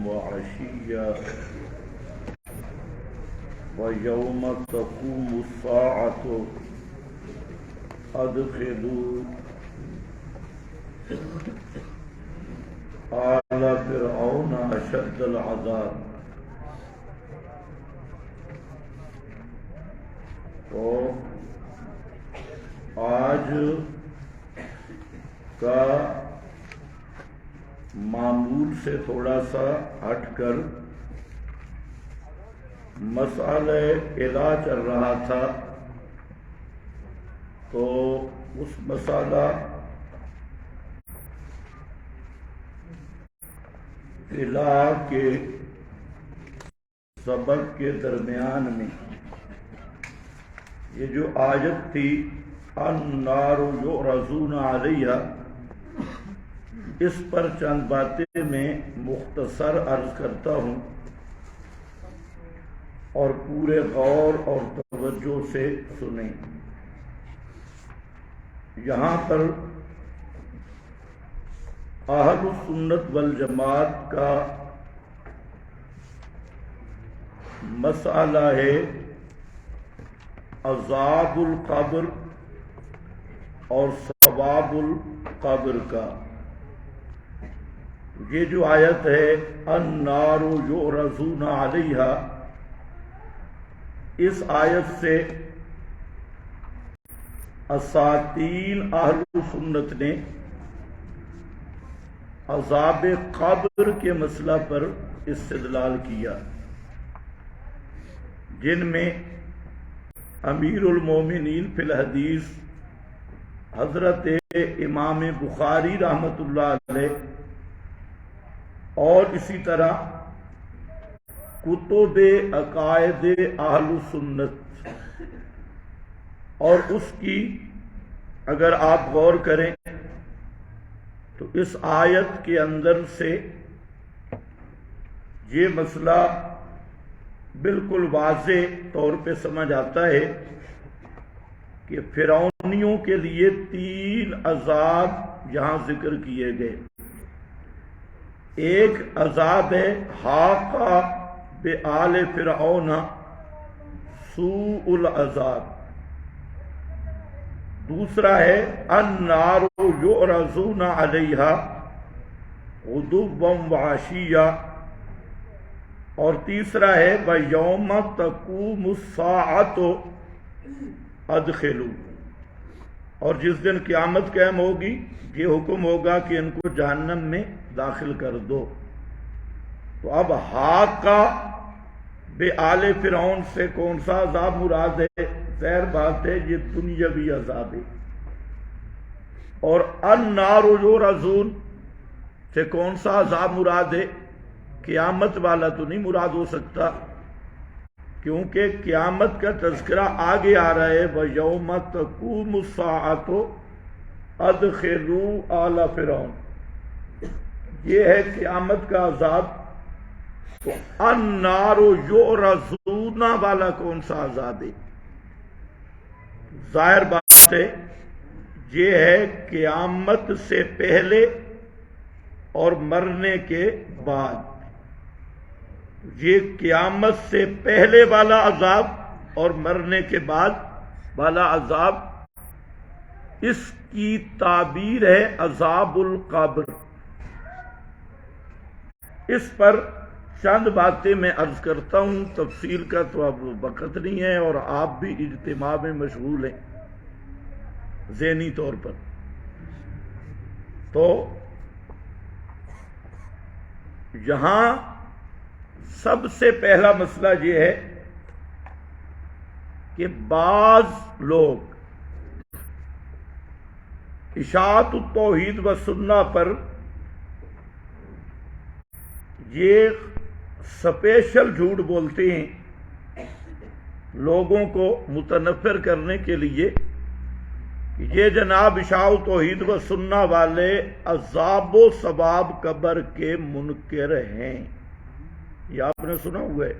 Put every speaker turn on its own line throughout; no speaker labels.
وعشيا ويوم تقوم الساعة أدخلوا آل فرعون أشد العذاب. تو آج کا معمول سے تھوڑا سا ہٹ کر مسئلہ اذا چل رہا تھا، تو اس مسئلہ اذا کے سبق کے درمیان میں یہ جو آیت تھی النار یعرضون علیہا، اس پر چند باتیں میں مختصر عرض کرتا ہوں اور پورے غور اور توجہ سے سنیں۔ یہاں پر اہل سنت والجماعت کا مسئلہ ہے عذاب القبر اور ثواب القبر کا۔ یہ جو آیت ہے النار یعرضون علیہا، اس آیت سے اساتین اہل سنت نے عذاب قبر کے مسئلہ پر استدلال کیا، جن میں امیر المومنین فی الحدیث حضرت امام بخاری رحمۃ اللہ علیہ اور اسی طرح کتب عقائد اہل سنت، اور اس کی اگر آپ غور کریں تو اس آیت کے اندر سے یہ مسئلہ بالکل واضح طور پہ سمجھ آتا ہے کہ فرعونیوں کے لیے 3 عذاب یہاں ذکر کیے گئے۔ ایک عذاب ہے حاقہ بآل فرعون سوء العذاب، دوسرا ہے النار یعرضون علیہا غدوا وعشیا، اور تیسرا ہے وَيَوْمَ تَقُومُ السَّاعَةُ أَدْخِلُوا، اور جس دن قیامت قائم ہوگی یہ حکم ہوگا کہ ان کو جہنم میں داخل کر دو۔ تو اب حاقہ بآل فرعون سے کون سا عذاب مراد ہے؟ ظاہر بات ہے یہ دنیاوی عذاب ہے۔ اور النار یعرضون سے کون سا عذاب مراد ہے؟ قیامت والا تو نہیں مراد ہو سکتا، کیونکہ قیامت کا تذکرہ آگے آ رہا ہے وَيَوْمَ تَقُومُ السَّاعَةُ أَدْخِلُوا آلَ فرعون، یہ ہے قیامت کا عذاب۔ تو النار یعرضون والا کون سا عذاب ہے؟ ظاہر بات ہے یہ ہے قیامت سے پہلے اور مرنے کے بعد۔ یہ قیامت سے پہلے والا عذاب اور مرنے کے بعد والا عذاب، اس کی تعبیر ہے عذاب القبر۔ اس پر چند باتیں میں عرض کرتا ہوں، تفصیل کا تو اب وقت نہیں ہے اور آپ بھی اجتماع میں مشغول ہیں ذہنی طور پر۔ تو یہاں سب سے پہلا مسئلہ یہ ہے کہ بعض لوگ اشاعت التوحید و سنہ پر یہ سپیشل جھوٹ بولتے ہیں لوگوں کو متنفر کرنے کے لیے کہ یہ جناب اشاعت توحید و سنہ والے عذاب و ثواب قبر کے منکر ہیں۔ یہ آپ نے سنا ہوا ہے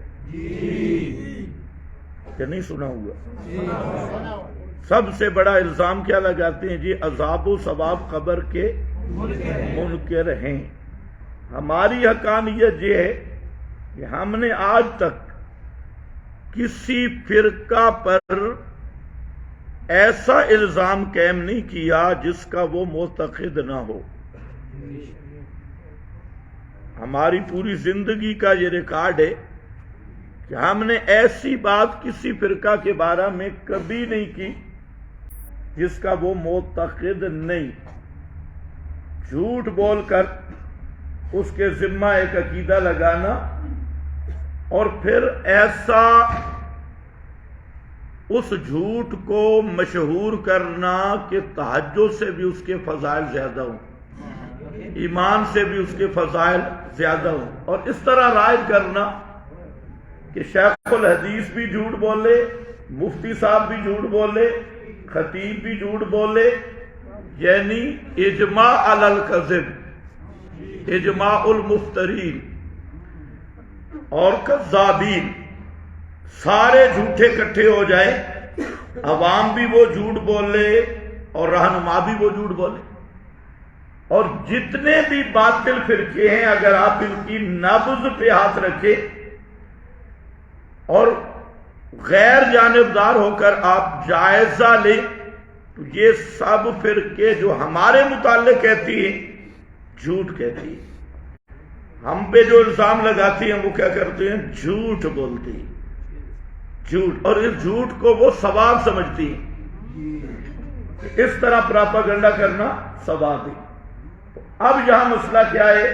کہ نہیں سنا ہوا؟ سب سے بڑا الزام کیا لگاتے ہیں؟ جی عذاب و ثواب قبر کے منکر ہیں۔ ہماری حقانیت یہ ہے کہ ہم نے آج تک کسی فرقہ پر ایسا الزام قائم نہیں کیا جس کا وہ معتقد نہ ہو. ہماری پوری زندگی کا یہ ریکارڈ ہے کہ ہم نے ایسی بات کسی فرقہ کے بارے میں کبھی نہیں کی جس کا وہ معتقد نہیں. جھوٹ بول کر اس کے ذمہ ایک عقیدہ لگانا اور پھر ایسا اس جھوٹ کو مشہور کرنا کہ تہجد سے بھی اس کے فضائل زیادہ ہوں، ایمان سے بھی اس کے فضائل زیادہ ہوں، اور اس طرح رائج کرنا کہ شیخ الحدیث بھی جھوٹ بولے، مفتی صاحب بھی جھوٹ بولے، خطیب بھی جھوٹ بولے، یعنی اجماع علی الکذب، اجماع المفترین اور کذابین سارے جھوٹے اکٹھے ہو جائیں، عوام بھی وہ جھوٹ بولے اور رہنما بھی وہ جھوٹ بولے. اور جتنے بھی باطل فرقے ہیں اگر آپ ان کی نبض پہ ہاتھ رکھیں اور غیر جانبدار ہو کر آپ جائزہ لیں تو یہ سب فرقے جو ہمارے متعلق کہتی ہیں جھوٹ کہتی ہیں. ہم پہ جو الزام لگاتی ہیں وہ کیا کرتے ہیں؟ جھوٹ بولتی ہیں، جھوٹ. اور اس جھوٹ کو وہ ثواب سمجھتی ہیں. اس طرح پراپاگنڈا کرنا ثواب ہے. اب یہاں مسئلہ کیا ہے؟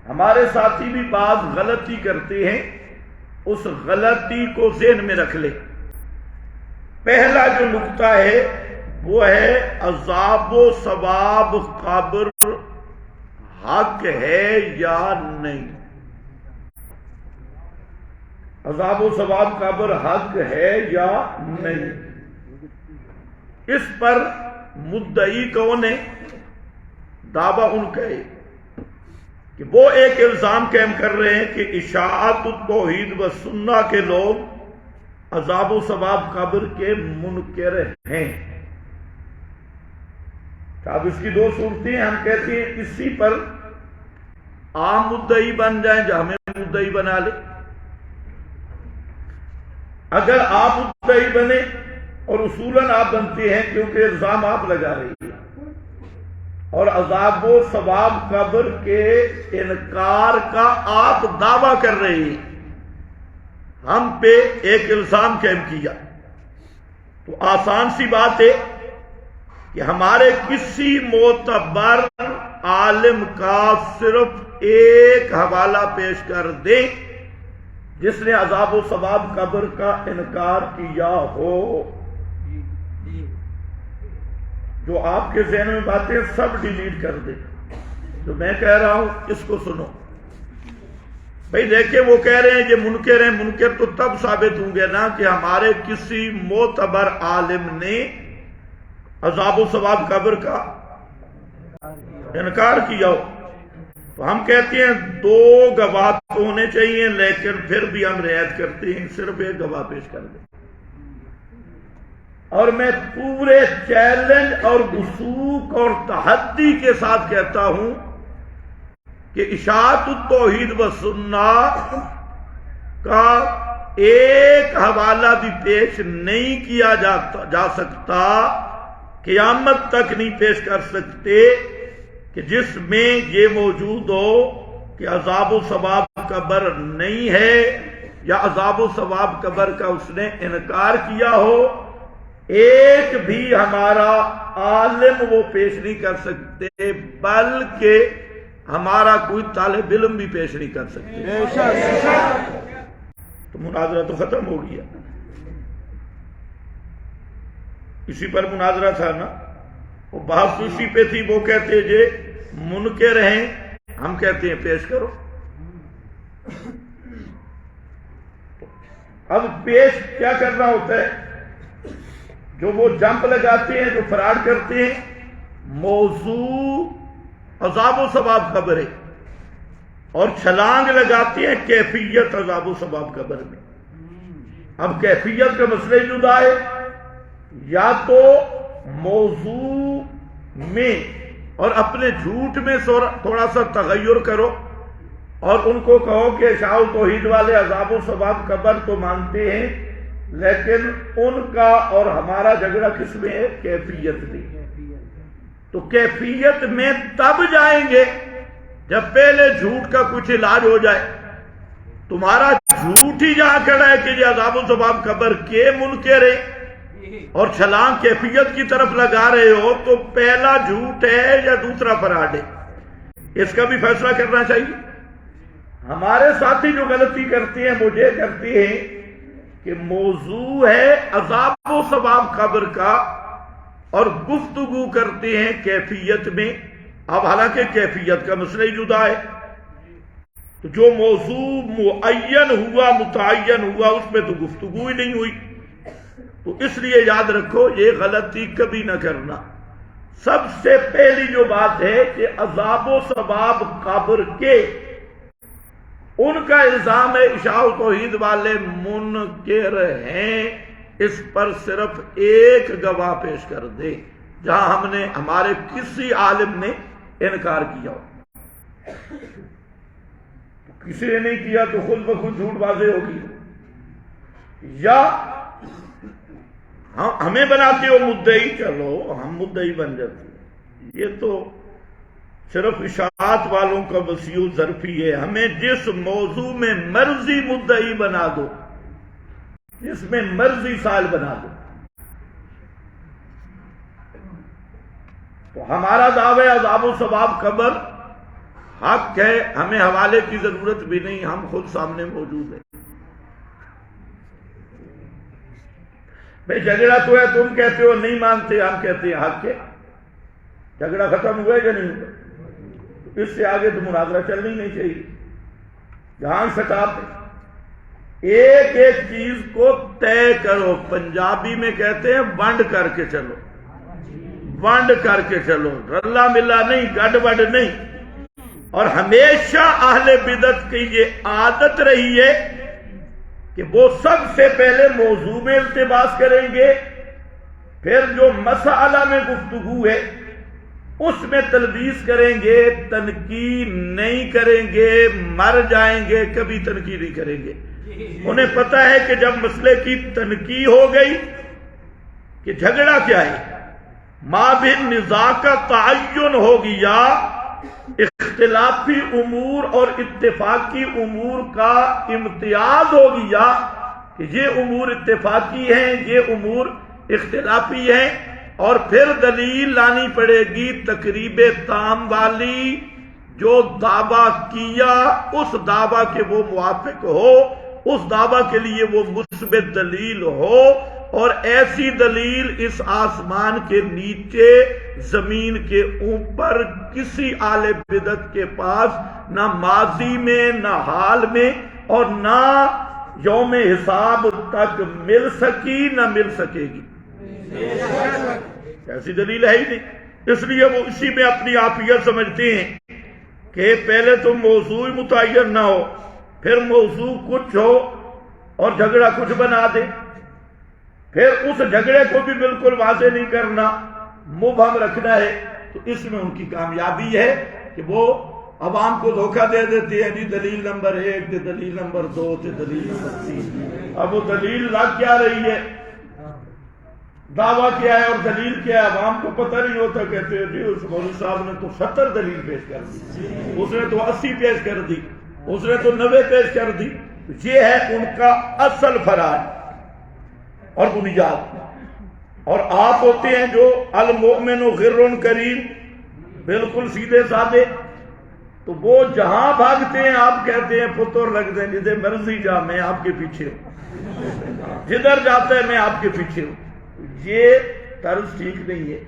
ہمارے ساتھی بھی بعض غلطی کرتے ہیں، اس غلطی کو ذہن میں رکھ لیں. پہلا جو نقطہ ہے وہ ہے عذاب و ثواب قبر حق ہے یا نہیں. عذاب و ثواب قبر حق ہے یا نہیں. اس پر مدعی کون ہے؟ دعویٰ ان کا ہے کہ وہ ایک الزام قائم کر رہے ہیں کہ اشاعت التوحید و سنہ کے لوگ عذاب و ثواب قبر کے منکر ہیں. اب اس کی دو صورتیں ہم کہتے ہیں کسی پر عام مدعی بن جائیں جو ہمیں مدعی بنا لے. اگر آپ مدعی بنے اور اصولاً آپ بنتے ہیں کیونکہ الزام آپ لگا رہی ہیں اور عذاب و ثواب قبر کے انکار کا آپ دعویٰ کر رہے ہیں، ہم پہ ایک الزام قائم کیا تو آسان سی بات ہے کہ ہمارے کسی معتبر عالم کا صرف ایک حوالہ پیش کر دیں جس نے عذاب و ثواب قبر کا انکار کیا ہو. جو آپ کے ذہن میں باتیں سب ڈیلیٹ کر دیں. جو میں کہہ رہا ہوں اس کو سنو. بھئی دیکھیں وہ کہہ رہے ہیں یہ منکر ہیں. منکر تو تب ثابت ہوں گے نا کہ ہمارے کسی معتبر عالم نے عذاب و ثواب قبر کا انکار کیا ہو. تو ہم کہتے ہیں دو گواہ تو ہونے چاہیے لیکن پھر بھی ہم رعایت کرتے ہیں صرف ایک گواہ پیش کر دیں. اور میں پورے چیلنج اور وثوق اور تحدی کے ساتھ کہتا ہوں کہ اشاعت التوحید و سنہ کا ایک حوالہ بھی پیش نہیں کیا جا سکتا، قیامت تک نہیں پیش کر سکتے کہ جس میں یہ موجود ہو کہ عذاب و ثواب قبر نہیں ہے یا عذاب و ثواب قبر کا اس نے انکار کیا ہو. ایک بھی ہمارا عالم وہ پیش نہیں کر سکتے بلکہ ہمارا کوئی طالب علم بھی پیش نہیں کر سکتے. تو مناظرہ تو ختم ہو گیا. اسی پر مناظرہ تھا نا. وہ بحث اسی پہ تھی. وہ کہتے جے منکر ہیں، ہم کہتے ہیں پیش کرو. اب پیش کیا کرنا ہوتا ہے؟ جو وہ جمپ لگاتے ہیں، جو فراڈ کرتے ہیں، موضوع عذاب و ثواب قبر ہے اور چھلانگ لگاتے ہیں کیفیت عذاب و ثواب قبر میں. اب کیفیت کا مسئلہ جدا ہے. یا تو موضوع میں اور اپنے جھوٹ میں تھوڑا سا تغیر کرو اور ان کو کہو کہ اشاعت توحید والے عذاب و ثواب قبر تو مانتے ہیں، لیکن ان کا اور ہمارا جھگڑا کس میں ہے؟ کیفیت میں۔ تو کیفیت میں تب جائیں گے جب پہلے جھوٹ کا کچھ علاج ہو جائے۔ تمہارا جھوٹ ہی جہاں کھڑا ہے کہ یہ عذاب و ثواب قبر کے منکر ہے اور چھلانگ کیفیت کی طرف لگا رہے ہو، تو پہلا جھوٹ ہے یا دوسرا فراڈ ہے، اس کا بھی فیصلہ کرنا چاہیے۔ ہمارے ساتھی جو غلطی کرتے ہیں، مجھے کرتے ہیں کہ موضوع ہے عذاب و ثواب قبر کا اور گفتگو کرتے ہیں کیفیت میں۔ اب حالانکہ کیفیت کا مسئلہ ہی جدا ہے، تو جو موضوع معین ہوا متعین ہوا اس میں تو گفتگو ہی نہیں ہوئی۔ تو اس لیے یاد رکھو یہ غلطی کبھی نہ کرنا۔ سب سے پہلی جو بات ہے کہ عذاب و ثواب قبر کے ان کا الزام ہے اشاعت توحید والے منکر ہیں، اس پر صرف ایک گواہ پیش کر دے جہاں ہمارے کسی عالم نے انکار کیا ہو۔ کسی نے نہیں کیا تو خود بخود جھوٹ واضح ہوگی، یا ہمیں بناتے ہو مدعی، چلو ہم مدعی بن جاتے ہیں۔ یہ تو صرف اشاعت والوں کا وسیع ظرفی ہے، ہمیں جس موضوع میں مرضی مدعی بنا دو، جس میں مرضی سائل بنا دو۔ تو ہمارا دعوی عذاب و ثواب قبر حق ہے، ہمیں حوالے کی ضرورت بھی نہیں، ہم خود سامنے موجود ہیں۔ بھئی جھگڑا تو ہے، تم کہتے ہو نہیں مانتے، ہم کہتے ہیں حق ہے۔ جھگڑا ختم ہوا ہے کہ نہیں ہوا؟ اس سے آگے تو مناظرہ چلنی نہیں چاہیے۔ جہاں سٹاپ ایک ایک چیز کو طے کرو، پنجابی میں کہتے ہیں ونڈ کر کے چلو، ونڈ کر کے چلو، رلا ملا نہیں، گڈ وڈ نہیں۔ اور ہمیشہ اہل بدعت کی یہ عادت رہی ہے کہ وہ سب سے پہلے موضوع میں التباس کریں گے، پھر جو مسئلہ میں گفتگو ہے اس میں تلبیس کریں گے، تنقید نہیں کریں گے، مر جائیں گے، کبھی تنقید نہیں کریں گے۔ انہیں پتا ہے کہ جب مسئلے کی تنقید ہو گئی کہ جھگڑا کیا ہے، مابین نزاع کا تعین ہو گیا، اختلافی امور اور اتفاقی امور کا امتیاز ہو گیا کہ یہ امور اتفاقی ہیں، یہ امور اختلافی ہیں، اور پھر دلیل لانی پڑے گی تقریب تام والی، جو دعویٰ کیا اس دعویٰ کے وہ موافق ہو، اس دعویٰ کے لیے وہ مثبت دلیل ہو، اور ایسی دلیل اس آسمان کے نیچے زمین کے اوپر کسی اہل بدعت کے پاس نہ ماضی میں، نہ حال میں، اور نہ یوم حساب تک مل سکی، نہ مل سکے گی۔ ایسی دلیل ہے ہی نہیں، اس لیے وہ اسی میں اپنی عافیت سمجھتے ہیں کہ پہلے تو موضوع متعین نہ ہو، پھر موضوع کچھ ہو اور جھگڑا کچھ بنا دے، پھر اس جھگڑے کو بھی بالکل واضح نہیں کرنا، مبہم رکھنا ہے۔ تو اس میں ان کی کامیابی ہے کہ وہ عوام کو دھوکہ دے دیتے ہیں، جی دلیل نمبر 1 تے دلیل نمبر 2 تے دلیل نمبر 3۔ اب وہ دلیل لگ کیا رہی ہے، دعویٰ کیا ہے اور دلیل کیا ہے، عوام کو پتہ نہیں ہوتا، کہتے ہیں جی اس مولوی صاحب نے تو 70 دلیل پیش کر دی، اس نے تو 80 پیش کر دی، اس نے تو 90 پیش کر دی۔ یہ ہے ان کا اصل فراڈ اور بنیاد۔ اور آپ ہوتے ہیں جو المؤمن غر کریم، بالکل سیدھے سادے، تو وہ جہاں بھاگتے ہیں آپ کہتے ہیں پتر لگ دیں، جدھر مرضی جا میں آپ کے پیچھے ہوں، جدھر جاتا ہے میں آپ کے پیچھے ہوں۔ یہ طرز ٹھیک نہیں ہے۔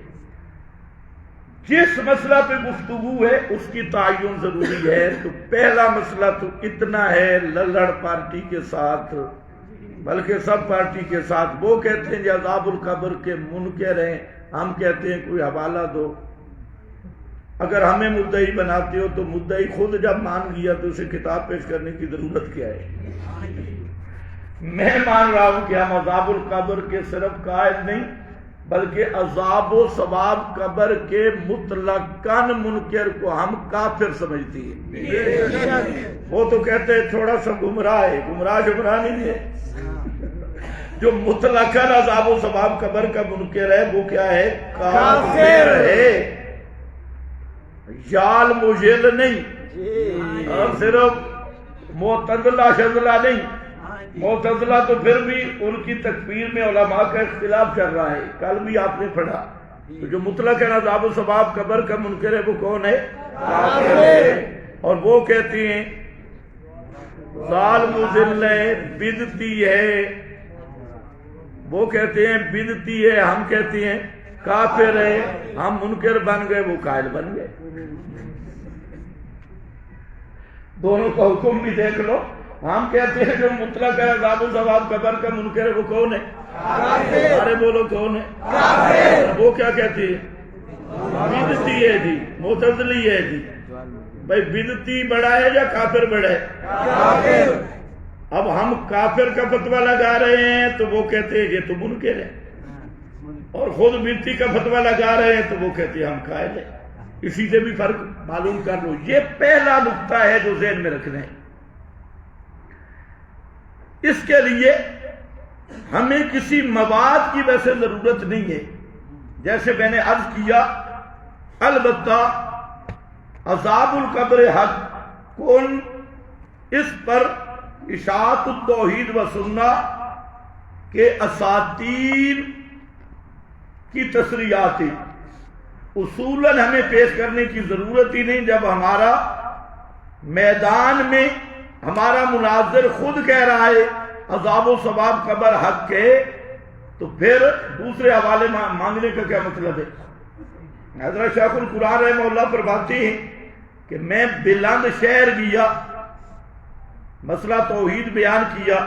جس مسئلہ پہ گفتگو ہے اس کی تعین ضروری ہے۔ تو پہلا مسئلہ تو اتنا ہے للڑ پارٹی کے ساتھ، بلکہ سب پارٹی کے ساتھ، وہ کہتے ہیں کہ عذاب القبر کے منکر ہیں، ہم کہتے ہیں کوئی حوالہ دو۔ اگر ہمیں مدعی بناتے ہو تو مدعی خود جب مان گیا تو اسے کتاب پیش کرنے کی ضرورت کیا ہے؟ میں مان رہا ہوں کہ ہم عذاب القبر کے صرف قائل نہیں بلکہ عذاب و ثواب قبر کے مطلقاً منکر کو ہم کافر سمجھتی ہیں۔ وہ تو کہتے ہیں تھوڑا سا گمراہ ہے، گمراہ نہیں ہے۔ جو مطلقاً عذاب و ثواب قبر کا منکر ہے وہ کیا ہے؟ کافر ہے، یال مجل نہیں، اور صرف معتزلہ شذلہ نہیں۔ معتزلہ تو پھر بھی ان کی تکفیر میں علماء کا اختلاف چل رہا ہے، کل بھی آپ نے پڑھا۔ تو جو مطلق عذاب و ثواب قبر کا منکر ہے وہ کون ہے؟ کافر ہے۔ اور وہ کہتی ہیں ظالم ذل ہے، بدعتی ہے، وہ کہتے ہیں بدعتی ہے، ہم کہتے ہیں کافر ہے۔ ہم منکر بن گئے، وہ قائل بن گئے۔ دونوں کا حکم بھی دیکھ لو۔ ہم کہتے ہیں جو مطلق ہے عذاب و ثواب قبر کا منکر ہے وہ کون ہے؟ کافر۔ ارے بولو کون ہے؟ کافر۔ وہ کیا کہتی ہے؟ بدعتی ہے جی، معتزلی ہے جی۔ بھائی بدعتی بڑا ہے یا کافر بڑا ہے؟ کافر۔ اب ہم کافر کا فتویٰ لگا رہے ہیں تو وہ کہتے ہیں یہ تو منکر ہے، اور خود بدعتی کا فتویٰ لگا رہے ہیں تو وہ کہتے ہیں ہم قائل ہیں۔ اسی سے بھی فرق معلوم کر لو۔ یہ پہلا نقطہ ہے جو ذہن میں رکھنا ہے۔ اس کے لیے ہمیں کسی مواد کی ویسے ضرورت نہیں ہے، جیسے میں نے عرض کیا۔ البتہ عذاب القبر حق کن، اس پر اشاعت التوحید و سنہ کے اساتین کی تصریحات اصولاً ہمیں پیش کرنے کی ضرورت ہی نہیں۔ جب ہمارا میدان میں ہمارا مناظر خود کہہ رہا ہے عذاب و ثواب قبر حق ہے، تو پھر دوسرے حوالے مانگنے کا کیا مطلب ہے؟ حضرت شیخ القرآن رحمہ اللہ فرماتے ہیں کہ میں بلند شہر گیا، مسئلہ توحید بیان کیا،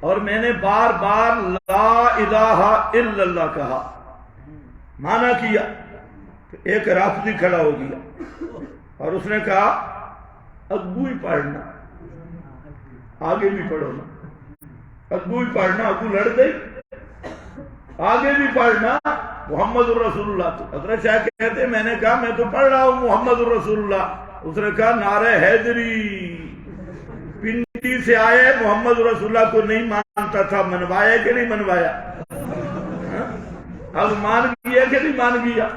اور میں نے بار بار لا الہ الا اللہ کہا، مانا کیا۔ تو ایک رافضی کھڑا ہو گیا اور اس نے کہا اگو ہی پڑھنا، آگے بھی پڑھو نا، اگو ہی پڑھنا، اگو لڑ گئی، آگے بھی پڑھنا محمد الرسول اللہ۔ تو حضرت شاہ کہتے ہیں میں نے کہا میں تو پڑھ رہا ہوں محمد الرسول اللہ۔ اس نے کہا نعرہ حیدری، پنڈی سے آئے محمد رسول اللہ کو نہیں مانتا تھا، منوایا کہ نہیں منوایا؟ اب مان گیا کہ نہیں مان گیا؟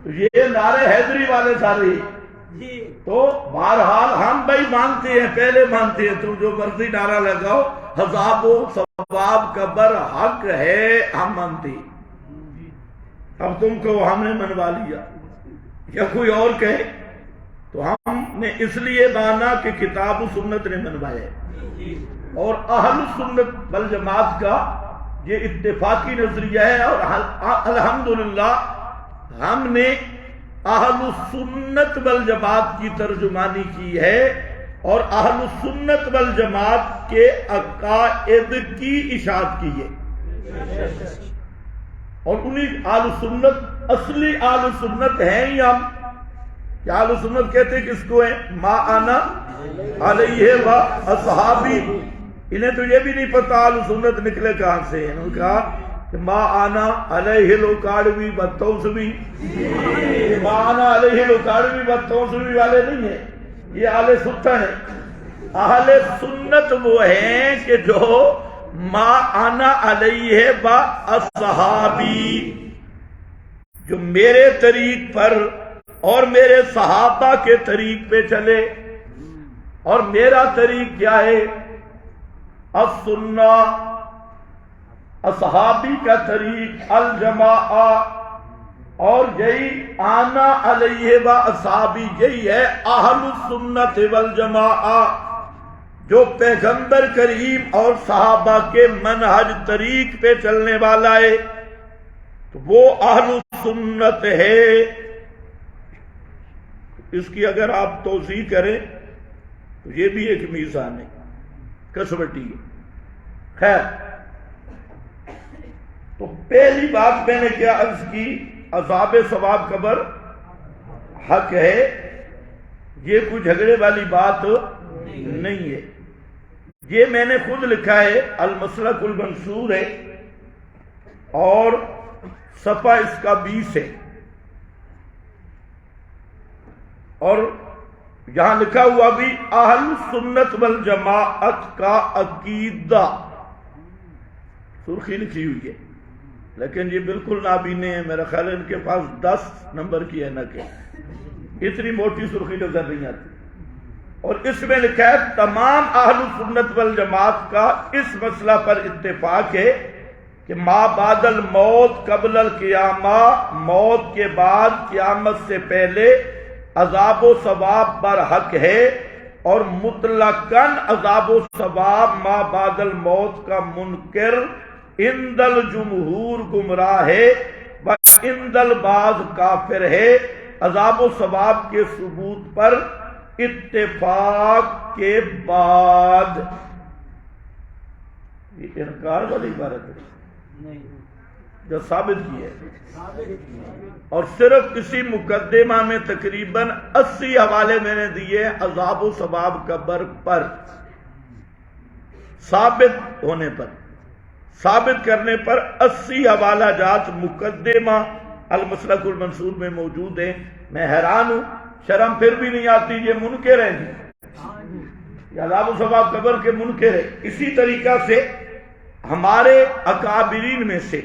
تو یہ نعرہ حیدری والے سارے ہی۔ تو بہرحال ہم بھائی مانتے ہیں، پہلے مانتے ہیں، تم جو مرضی نعرہ لگاؤ، عذاب و ثواب قبر حق ہے، ہم مانتے ہیں۔ اب تم کو ہم نے منوا لیا یا کوئی اور کہے تو ہم نے اس لیے مانا کہ کتاب و سنت نے منوایا ہے، اور اہل سنت والجماعت کا یہ اتفاقی نظریہ ہے۔ اور الحمدللہ ہم نے اہل سنت والجماعت کی ترجمانی کی ہے، اور اہل سنت والجماعت کے عقائد کی اشاعت کی ہے، اور انہیں اہل سنت اصلی اہل سنت ہیں ہی ہم۔ کیا اہل سنت کہتے ہیں کس کو ہیں؟ ما انا علیہ و اصحابی۔ انہیں تو یہ بھی نہیں پتا اہل سنت نکلے کہاں سے۔ انہوں نے کہا کہ ما انا علیہ لوکاڑوی بطوسوی، ما انا علیہ لوکاڑوی بطوسوی والے نہیں ہیں، یہ اہل سنت ہیں۔ اہل سنت وہ ہیں کہ جو ما انا علیہ و اصحابی، جو میرے طریق پر اور میرے صحابہ کے طریق پہ چلے۔ اور میرا طریق کیا ہے؟ السنہ، اصحابی کا طریق الجماعہ، اور یہی آنا علیہ و اصحابی، یہی ہے اہل السنت والجماعہ، جو پیغمبر کریم اور صحابہ کے منہج طریق پہ چلنے والا ہے، تو وہ اہل السنت ہے۔ اس کی اگر آپ توضیح کریں تو یہ بھی ایک میزان ہے، کسوٹی ہے۔ خیر، تو پہلی بات میں نے کیا عرض کی؟ عذاب ثواب قبر حق ہے، یہ کوئی جھگڑے والی بات نہیں ہے۔ یہ میں نے خود لکھا ہے، المسلک المنصور ہے، اور صفحہ اس کا 20 ہے، اور یہاں لکھا ہوا بھی اہل سنت والجماعت کا عقیدہ، سرخی لکھی ہوئی ہے، لیکن یہ بالکل نابینے ہیں، میرا خیال ہے ان کے پاس 10 نمبر کی اینک ہے، اتنی موٹی سرخی نظر نہیں آتی، اور اس میں لکھا ہے تمام اہل سنت والجماعت کا اس مسئلہ پر اتفاق ہے کہ ما بعد الموت قبل القیامہ، موت کے بعد قیامت سے پہلے عذاب و ثواب برحق ہے، اور مطلقاً عذاب و ثواب ما بعد الموت کا منکر عند الجمہور گمراہ ہے و عند البعض کافر ہے، عذاب و ثواب کے ثبوت پر اتفاق کے بعد۔ یہ انکار والی عبارت ہے جو ثابت کی ہے، اور صرف اسی مقدمہ میں تقریباً 80 حوالے میں نے دیے عذاب و ثواب قبر پر، ثابت ہونے پر، ثابت کرنے پر 80 حوالہ جات مقدمہ المسلک المنصور میں موجود ہیں۔ میں حیران ہوں، شرم پھر بھی نہیں آتی، یہ منکر ہے یہ عذاب و ثواب قبر کے منکر ہے۔ اسی طریقہ سے ہمارے اکابرین میں سے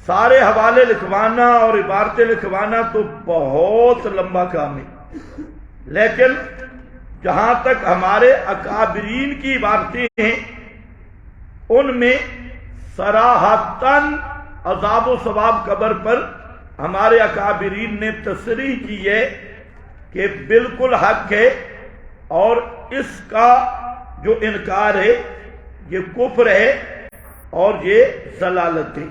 سارے حوالے لکھوانا اور عبارتیں لکھوانا تو بہت لمبا کام ہے، لیکن جہاں تک ہمارے اکابرین کی عبارتیں ہیں ان میں صراحتاً عذاب و ثواب قبر پر ہمارے اکابرین نے تصریح کی ہے کہ بالکل حق ہے، اور اس کا جو انکار ہے یہ کفر ہے اور یہ ضلالت ہے۔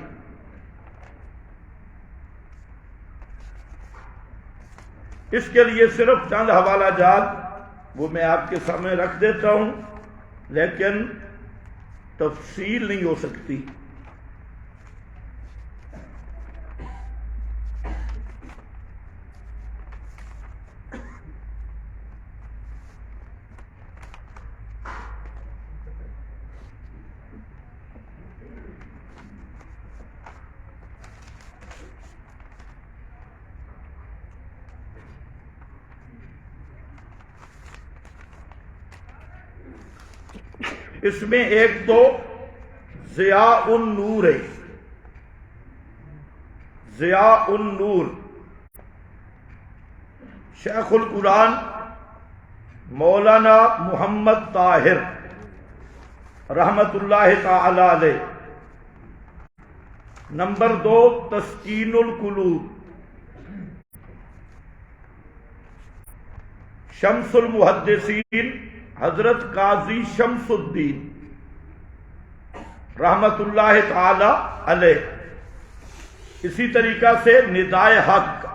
اس کے لیے صرف چند حوالہ جات وہ میں آپ کے سامنے رکھ دیتا ہوں، لیکن تفصیل نہیں ہو سکتی۔ اس میں ایک تو ضیاء النور ہے، ضیاء النور شیخ القرآن مولانا محمد طاہر رحمت اللہ تعالی علیہ۔ نمبر 2 تسکین القلوب شمس المحدثین حضرت قاضی شمس الدین رحمت اللہ تعالی علیہ۔ اسی طریقہ سے ندائے حق،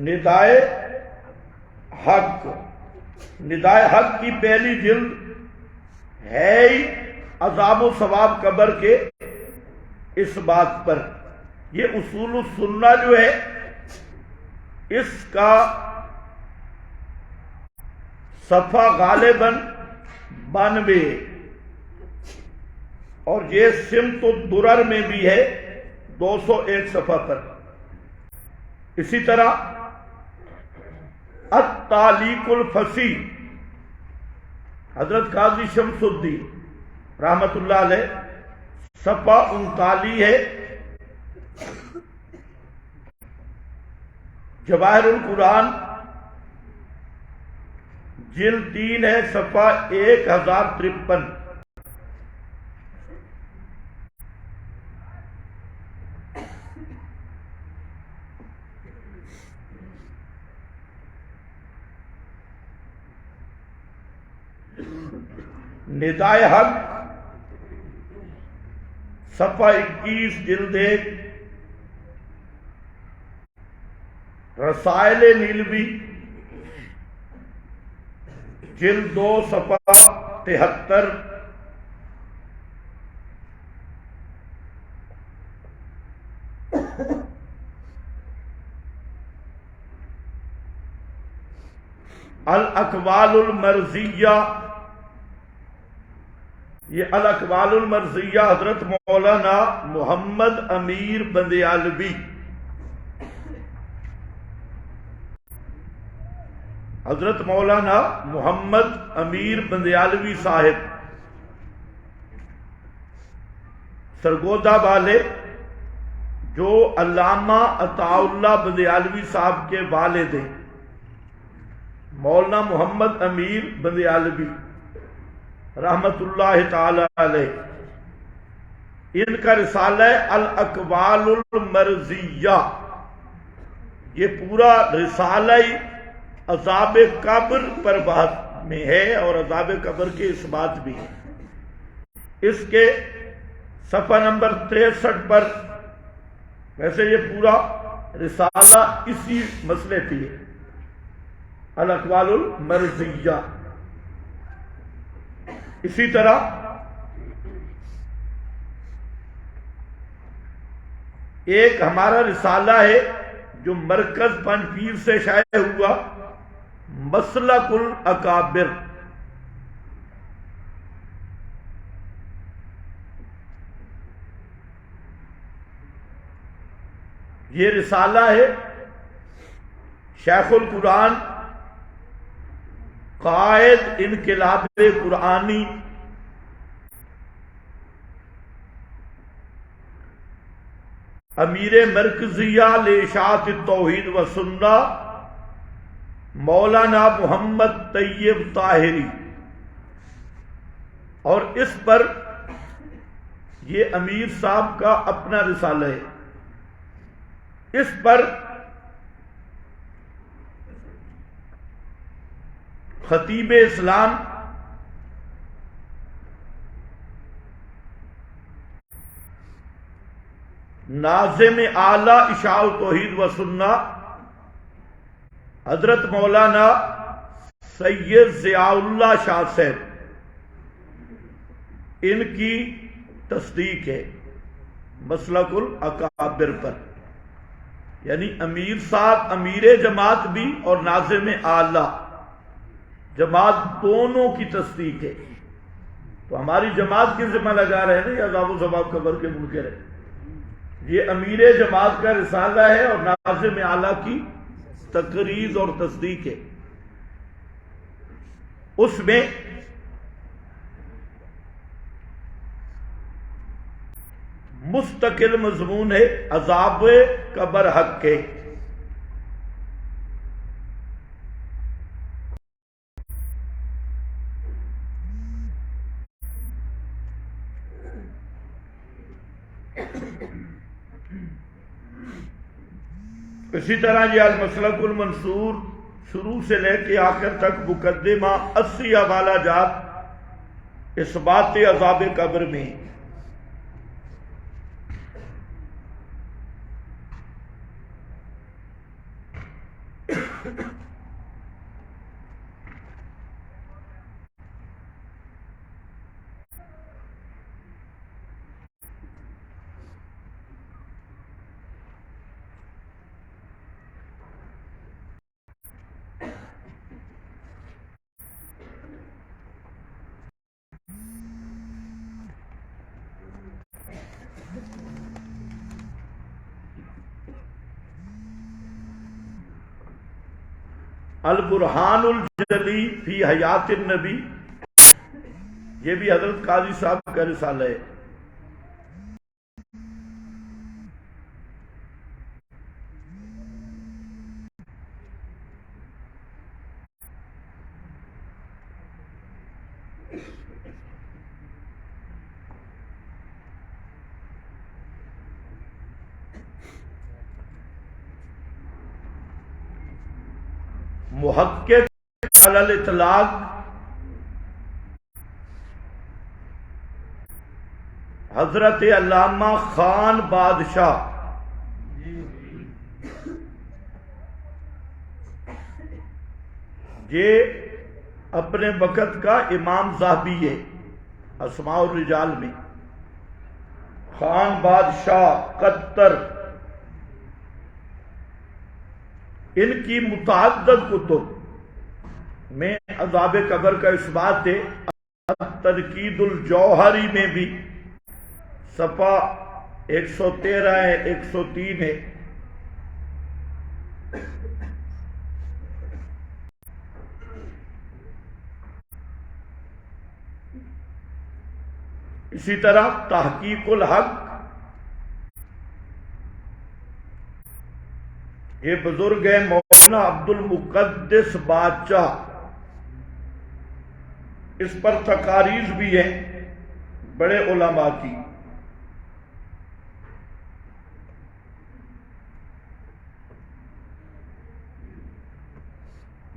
ندائے حق، ندائے حق کی پہلی جلد ہے ہی عذاب و ثواب قبر کے اس بات پر۔ یہ اصول السنہ جو ہے اس کا صفحہ غالباً 92 اور یہ سمت الدرر میں بھی ہے 201 صفحہ پر۔ اسی طرح التعلیق الفصیح حضرت قاضی شمس الدین رحمت اللہ علیہ صفحہ 39 ہے۔ جواہر القرآن جلد 3 ہے، صفحہ 1053۔ ندائے حق صفحہ 21 جلد 1۔ رسائل نیلوی جلد 2 صفحہ 73۔ الاقوال المرضیہ یہ الاقوال المرضیہ حضرت مولانا محمد امیر بندیالوی، حضرت مولانا محمد امیر بندیالوی صاحب سرگودا والے، جو علامہ عطا اللہ بندیالوی صاحب کے والد ہیں، مولانا محمد امیر بندیالوی رحمت اللہ تعالی علیہ، ان کا رسالہ الاقوال المرضیہ، یہ پورا رسالہ عذاب قبر پر بحث میں ہے اور عذاب قبر کے اس بات بھی ہے۔ اس کے صفحہ نمبر 63 پر، ویسے یہ پورا رسالہ اسی مسئلے پہ ہے، الاقوال المرضیہ۔ اسی طرح ایک ہمارا رسالہ ہے جو مرکز پنج پیر سے شائع ہوا، مسلک الاکابر، یہ رسالہ ہے شیخ القرآن قائد انقلاب قرآنی امیر مرکزیہ لاشاعت التوحید و سنہ مولانا محمد طیب طاہری، اور اس پر یہ امیر صاحب کا اپنا رسالہ ہے۔ اس پر خطیب اسلام ناظم اعلی اشاع توحید و سنہ حضرت مولانا سید ضیاء اللہ شاہ صاحب، ان کی تصدیق ہے مسلک الاکابر پر، یعنی امیر صاحب امیر جماعت بھی اور ناظم اعلی جماعت دونوں کی تصدیق ہے۔ تو ہماری جماعت کی ذمہ لگا رہے ہیں یا عذاب و ثواب قبر کے منکر ہے؟ یہ امیر جماعت کا رسالہ ہے اور ناظم اعلی کی تقریر اور تصدیق ہے۔ اس میں مستقل مضمون ہے عذاب قبر حق کے۔ اسی طرح یہ المسلک المنصور شروع سے لے کے آخر تک مقدمہ 80 حوالہ جات اثبات عذاب قبر میں۔ البرہان الجلی فی حیات النبی، یہ بھی حضرت قاضی صاحب کا رسالہ ہے۔ محقق علی الاطلاق حضرت علامہ خان بادشاہ، یہ اپنے وقت کا امام ذہبی ہے اسماء الرجال میں، خان بادشاہ قطر، ان کی متعدد کتب میں عذاب قبر کا اثبات ہے۔ تنقید الجوہری میں بھی صفحہ 113 ہے، 103 ہے. اسی طرح تحقیق الحق، یہ بزرگ ہے مولانا عبد المقدس بادشاہ، اس پر تقاریض بھی ہیں بڑے علماء کی.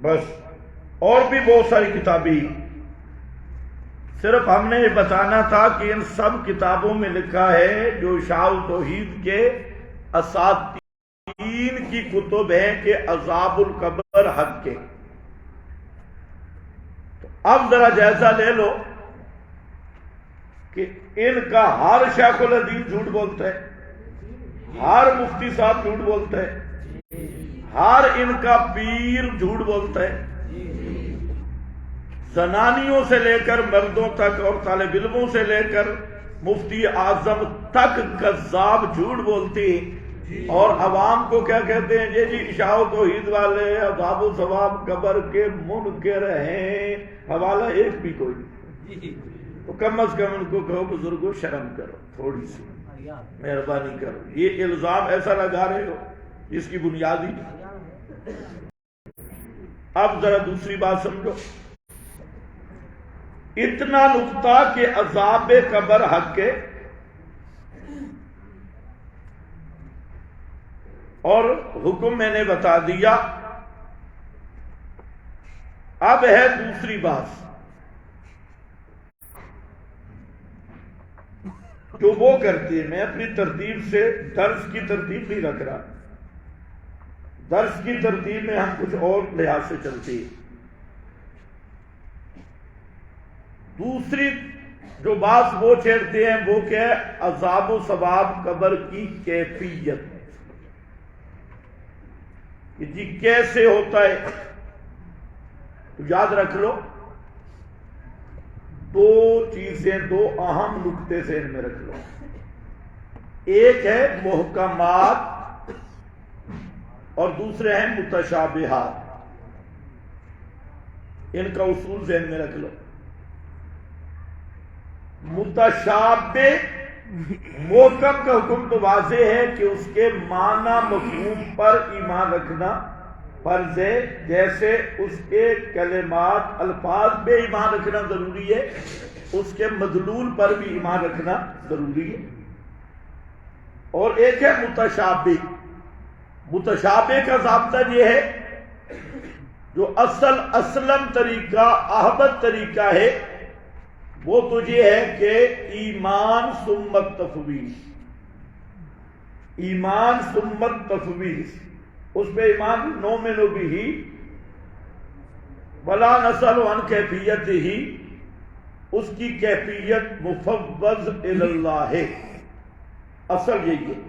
بس اور بھی بہت ساری کتابیں، صرف ہم نے یہ بتانا تھا کہ ان سب کتابوں میں لکھا ہے جو اشاعہ توحید کے اساتین کی کتب ہیں کہ عذاب القبر حق کے. تو اب ذرا جائزہ لے لو کہ ان کا ہر شیخ الحدیث جھوٹ بولتا ہے، ہر مفتی صاحب جھوٹ بولتا ہے، ہر ان کا پیر جھوٹ بولتا ہے، زنانیوں سے لے کر مردوں تک اور طالب علموں سے لے کر مفتی اعظم تک کذاب جھوٹ بولتے ہیں. اور عوام کو کیا کہتے ہیں؟ جی اشاعہ توحید والے عذاب و ثواب قبر کے منکر ہیں. حوالہ ایک بھی کوئی نہیں. تو کم از کم ان کو کہو بزرگوں شرم کرو، تھوڑی سی مہربانی کرو. یہ الزام ایسا لگا رہے ہو جس کی بنیاد ہی نہیں. اب ذرا دوسری بات سمجھو. اتنا نقطہ کہ عذاب قبر حق کے، اور حکم میں نے بتا دیا. اب ہے دوسری بات جو وہ کرتی ہے. میں اپنی ترتیب سے درس کی ترتیب نہیں رکھ رہا، درس کی ترتیب میں ہم کچھ اور لحاظ سے چلتے ہیں. دوسری جو بات وہ چھیڑتے ہیں وہ کیا ہے؟ عذاب و ثواب قبر کی کیفیت، کہ جی کیسے ہوتا ہے. تو یاد رکھ لو دو چیزیں، دو اہم نقطے سے ان میں رکھ لو. ایک ہے محکمات اور دوسرے ہیں متشابہات. ان کا اصول ذہن میں رکھ لو. متشابہ محکم کا حکم تو واضح ہے کہ اس کے معنی مفہوم پر ایمان رکھنا فرض ہے. جیسے اس کے کلمات الفاظ پہ ایمان رکھنا ضروری ہے، اس کے مدلول پر بھی ایمان رکھنا ضروری ہے. اور ایک ہے متشابہ. متشابہ کا ضابطہ یہ ہے جو اسلم طریقہ احبت طریقہ ہے وہ تو یہ ہے کہ ایمان ثم تفویض، ایمان ثم تفویض. اس پہ ایمان نؤمن بہ ولا نسأل عن کیفیت ہی، اس کی کیفیت مفوض الی اللہ ہے. اصل یہی ہے.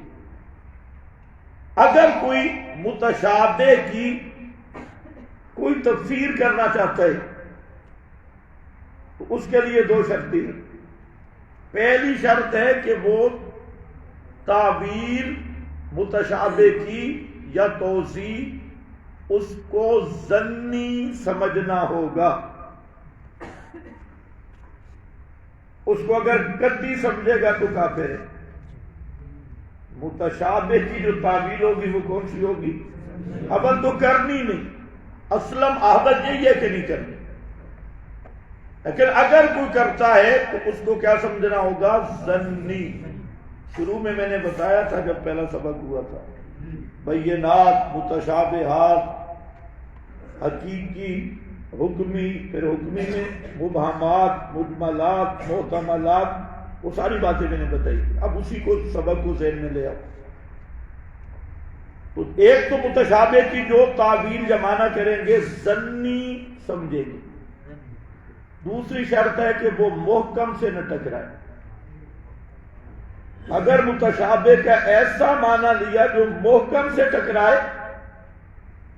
اگر کوئی متشابہ کی کوئی تفسیر کرنا چاہتا ہے تو اس کے لیے دو شرطیں ہیں. پہلی شرط ہے کہ وہ تعبیر متشابہ کی یا توضیح اس کو ظنی سمجھنا ہوگا. اس کو اگر قطعی سمجھے گا تو کافر ہے. متشابہ کی جو تعبیر ہوگی وہ کون سی ہوگی؟ اول تو کرنی نہیں، اسلم عہدت یہی ہے کہ نہیں کرنی. لیکن اگر کوئی کرتا ہے تو اس کو کیا سمجھنا ہوگا؟ ظنی. شروع میں نے بتایا تھا جب پہلا سبق ہوا تھا، بینات، متشابہات، حقیقی، حکمی، پھر حکمی میں مبہمات، مجملات، محتملات، وہ ساری باتیں میں نے بتائی. اب اسی کو سبق کو ذہن میں لے آؤ. تو ایک تو متشابہ کی جو تعبیر یا معنی کریں گے ظنی سمجھیں گے. دوسری شرط ہے کہ وہ محکم سے نہ ٹکرائے. اگر متشابہ کا ایسا معنی لیا جو محکم سے ٹکرائے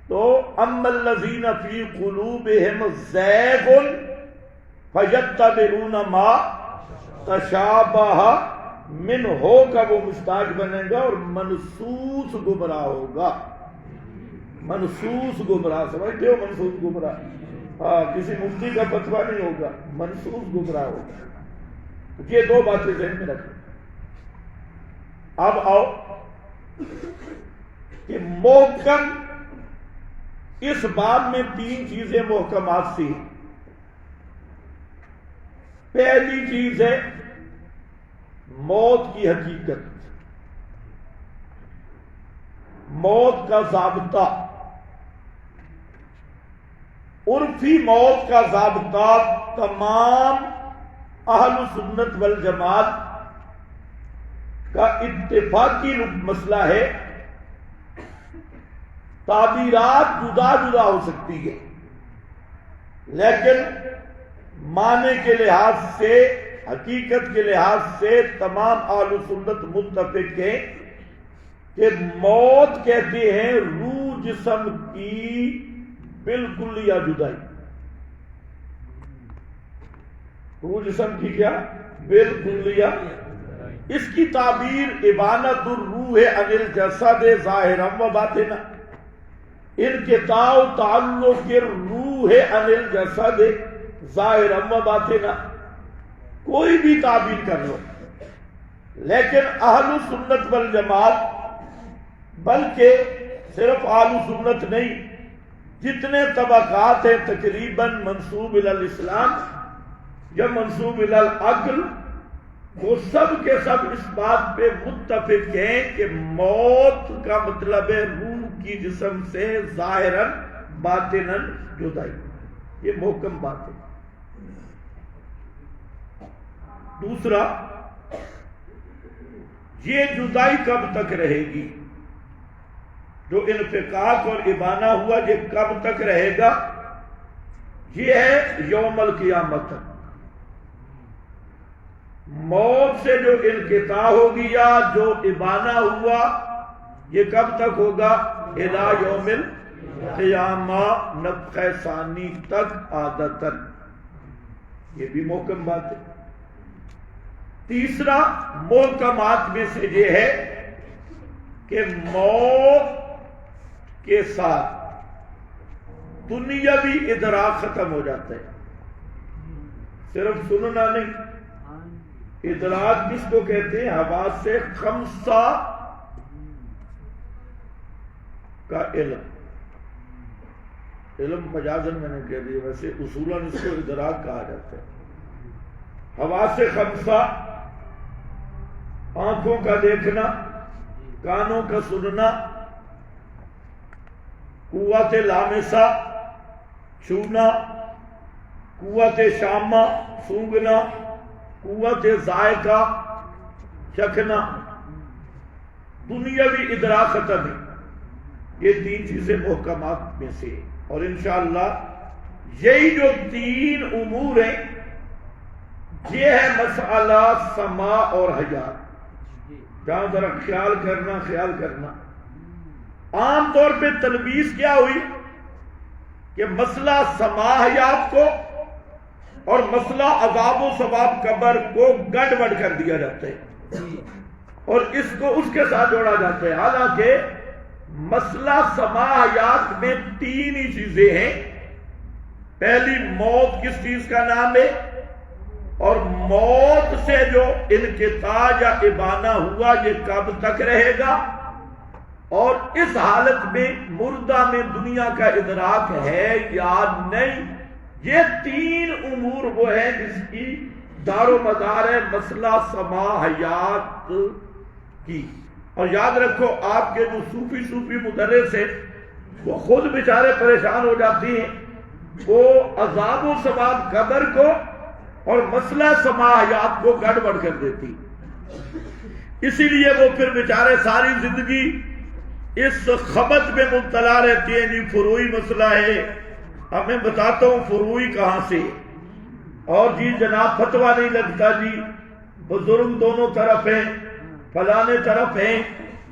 تو اما الذین فی قلوبہم زیغ فَيَتَّبِعُونَ مَا تَشَابَهَ من ہو کا وہ مشتاق بنے گا اور منسوس گمراہ ہوگا. منسوس گمراہ سمجھتے ہو؟ منسوس گمراہ کسی مفتی کا فتویٰ نہیں ہوگا، منسوس گمراہ ہوگا. یہ دو باتیں ذہن میں رکھیں. اب آؤ کہ محکم، اس باب میں تین چیزیں محکمات سی ہیں. پہلی چیز ہے موت کی حقیقت، موت کا ضابطہ. عرفی موت کا ضابطہ تمام اہل سنت والجماعت کا اتفاقی مسئلہ ہے. تعبیرات جدا جدا ہو سکتی ہے، لیکن معنی کے لحاظ سے، حقیقت کے لحاظ سے تمام اہل سنت متفق ہیں کہ موت کہتے ہیں روح جسم کی بالکل یا جدائی. روح جسم کی کیا؟ بالکل یا. اس کی تعبیر ابانت الروح عن الجسد ظاہرا و باطنا، انقطاع تعلق الروح عن الجسد ظاہرا و باطنا، کوئی بھی تعبیر کر لو. لیکن اہل سنت والجماعت، بلکہ صرف اہل سنت نہیں، جتنے طبقات ہیں تقریباً منسوب الی الاسلام یا منسوب الی العقل، وہ سب کے سب اس بات پہ متفق ہیں کہ موت کا مطلب ہے روح کی جسم سے ظاہراً باطناً جدائی. یہ محکم بات ہے. دوسرا، یہ جدائی کب تک رہے گی؟ جو انفکاک اور ابانہ ہوا، یہ کب تک رہے گا؟ یہ ہے یوم القیامت تک. موت سے جو انقطاع ہو گیا، جو ابانہ ہوا، یہ کب تک ہوگا؟ الی یوم القیامہ، نفخہ ثانی تک عادتاً. یہ بھی محکم بات ہے. تیسرا محکمات میں سے یہ ہے کہ موت کے ساتھ دنیاوی ادراک ختم ہو جاتا ہے. صرف سننا نہیں، ادراک کس کو کہتے ہیں؟ حواس سے خمسہ کا علم. علم مجازن میں نے کہہ دیا، ویسے اصولاً اس کو ادراک کہا جاتا ہے. حواس سے خمسہ، آنکھوں کا دیکھنا، کانوں کا سننا، قوت لامسہ چھونا، قوت شامہ سونگنا، قوت ذائقہ چکھنا، دنیاوی ادراک ختم ہے. یہ تین چیزیں محکمات میں سے. اور انشاءاللہ یہی جو تین امور ہیں، یہ ہے مسئلہ سماع اور حیات. جہاں ذرا خیال کرنا. عام طور پہ تلبیس کیا ہوئی کہ مسئلہ سماع حیات کو اور مسئلہ عذاب و ثواب قبر کو گڑبڑ کر دیا جاتا ہے اور اس کو اس کے ساتھ جوڑا جاتا ہے. حالانکہ مسئلہ سماع حیات میں تین ہی چیزیں ہیں. پہلی، موت کس چیز کا نام ہے؟ اور موت سے جو انقطاع یا ابانہ ہوا، یہ کب تک رہے گا؟ اور اس حالت میں مردہ میں دنیا کا ادراک ہے یا نہیں؟ یہ تین امور وہ ہیں جس کی دار و مدار ہے مسئلہ سماع حیات کی. اور یاد رکھو، آپ کے جو صوفی مدرس ہیں، وہ خود بیچارے پریشان ہو جاتی ہیں. وہ عذاب و ثواب قبر کو اور مسئلہ سماع حیات کو گڑبڑ کر دیتی. اسی لیے وہ پھر بیچارے ساری زندگی اس خبط میں مبتلا رہتی ہیں. جی فروعی مسئلہ ہے، اب میں بتاتا ہوں فروعی کہاں سے. اور جی جناب فتویٰ نہیں لگتا، جی بزرگ دونوں طرف ہیں، فلانے طرف ہیں.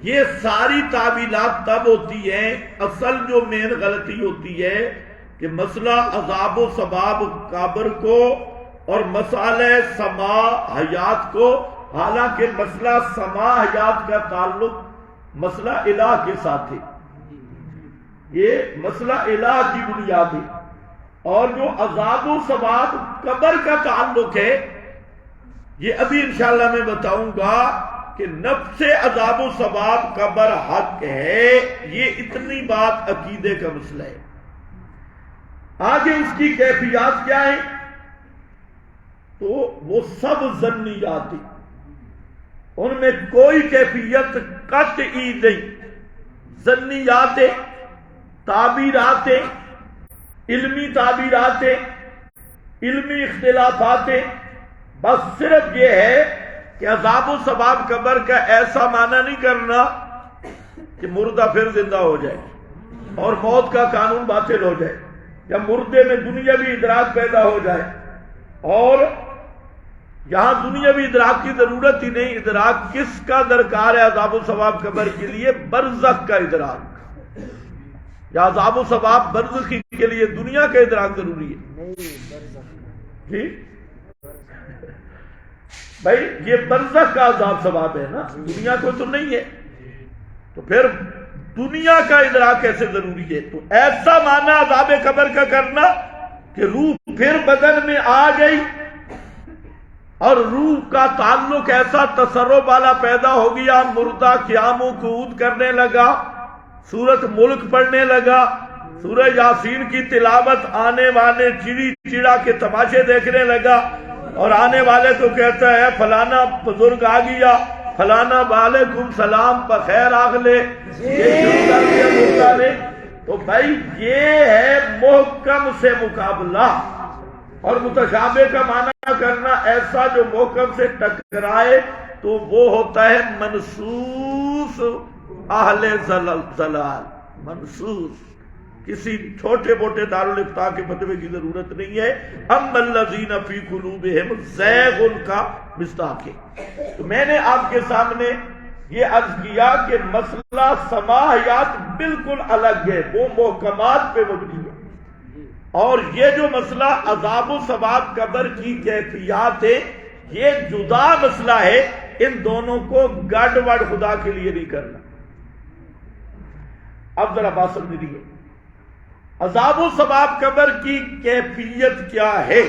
یہ ساری تعویلات تب ہوتی ہیں. اصل جو مین غلطی ہوتی ہے کہ مسئلہ عذاب و ثواب قبر کو اور مسئلہ سما حیات کو، حالانکہ مسئلہ سما حیات کا تعلق مسئلہ الہ کے ساتھ ہے، یہ مسئلہ الہ کی بنیاد ہے، اور جو عذاب و ثواب قبر کا تعلق ہے یہ ابھی انشاءاللہ میں بتاؤں گا کہ نفس عذاب و ثواب قبر حق ہے، یہ اتنی بات عقیدے کا مسئلہ ہے۔ آگے اس کی کیفیات کیا ہے؟ تو وہ سب ظنیات ہیں، ان میں کوئی کیفیت قطعی نہیں، ظنیات تعبیرات، علمی تعبیرات، علمی اختلافات، بس صرف یہ ہے کہ عذاب و ثواب قبر کا ایسا معنی نہیں کرنا کہ مردہ پھر زندہ ہو جائے اور موت کا قانون باطل ہو جائے، یا مردے میں دنیاوی ادراک پیدا ہو جائے، اور یہاں دنیاوی ادراک کی ضرورت ہی نہیں، ادراک کس کا درکار ہے عذاب و ثواب قبر کے لیے؟ برزخ کا ادراک، یا عذاب و ثواب برزخی کے لیے دنیا کا ادراک ضروری ہے؟ جی بھائی یہ برزخ کا عذاب ثواب ہے نا، دنیا کو تو نہیں ہے، تو پھر دنیا کا ادراک کیسے ضروری ہے؟ تو ایسا معنی عذاب قبر کا کرنا کہ روح پھر بدن میں آ گئی اور روح کا تعلق ایسا تصرف والا پیدا ہو گیا، مردہ قیام و قعود کرنے لگا، سورۃ ملک پڑھنے لگا، سورہ یاسین کی تلاوت، آنے والے چڑی چڑا کے تماشے دیکھنے لگا، اور آنے والے کو کہتا ہے فلانا بزرگ آ گیا، فلانا وعلیکم سلام بخیر آگلے، یہ شروع کر دیا مردہ نے۔ تو بھائی یہ ہے محکم سے مقابلہ، اور متشابہ کا معنی کرنا ایسا جو محکم سے ٹکرائے تو وہ ہوتا ہے منسوس اہل زلال، منسوس، کسی چھوٹے موٹے دارالفتاء کے فتوے کی ضرورت نہیں ہے، اما الذین فی قلوبہم زیغ کا مصداق ہے۔ تو میں نے آپ کے سامنے یہ عرض کیا کہ مسئلہ سماحیات بالکل الگ ہے، وہ محکمات پہ مبنی ہے، اور یہ جو مسئلہ عذاب و ثواب قبر کی کیفیات ہے یہ جدا مسئلہ ہے، ان دونوں کو گڑبڑ خدا کے لیے نہیں کرنا۔ اب ذرا بات سمجھ لیجیے، عذاب و ثواب قبر کی کیفیت کیا ہے؟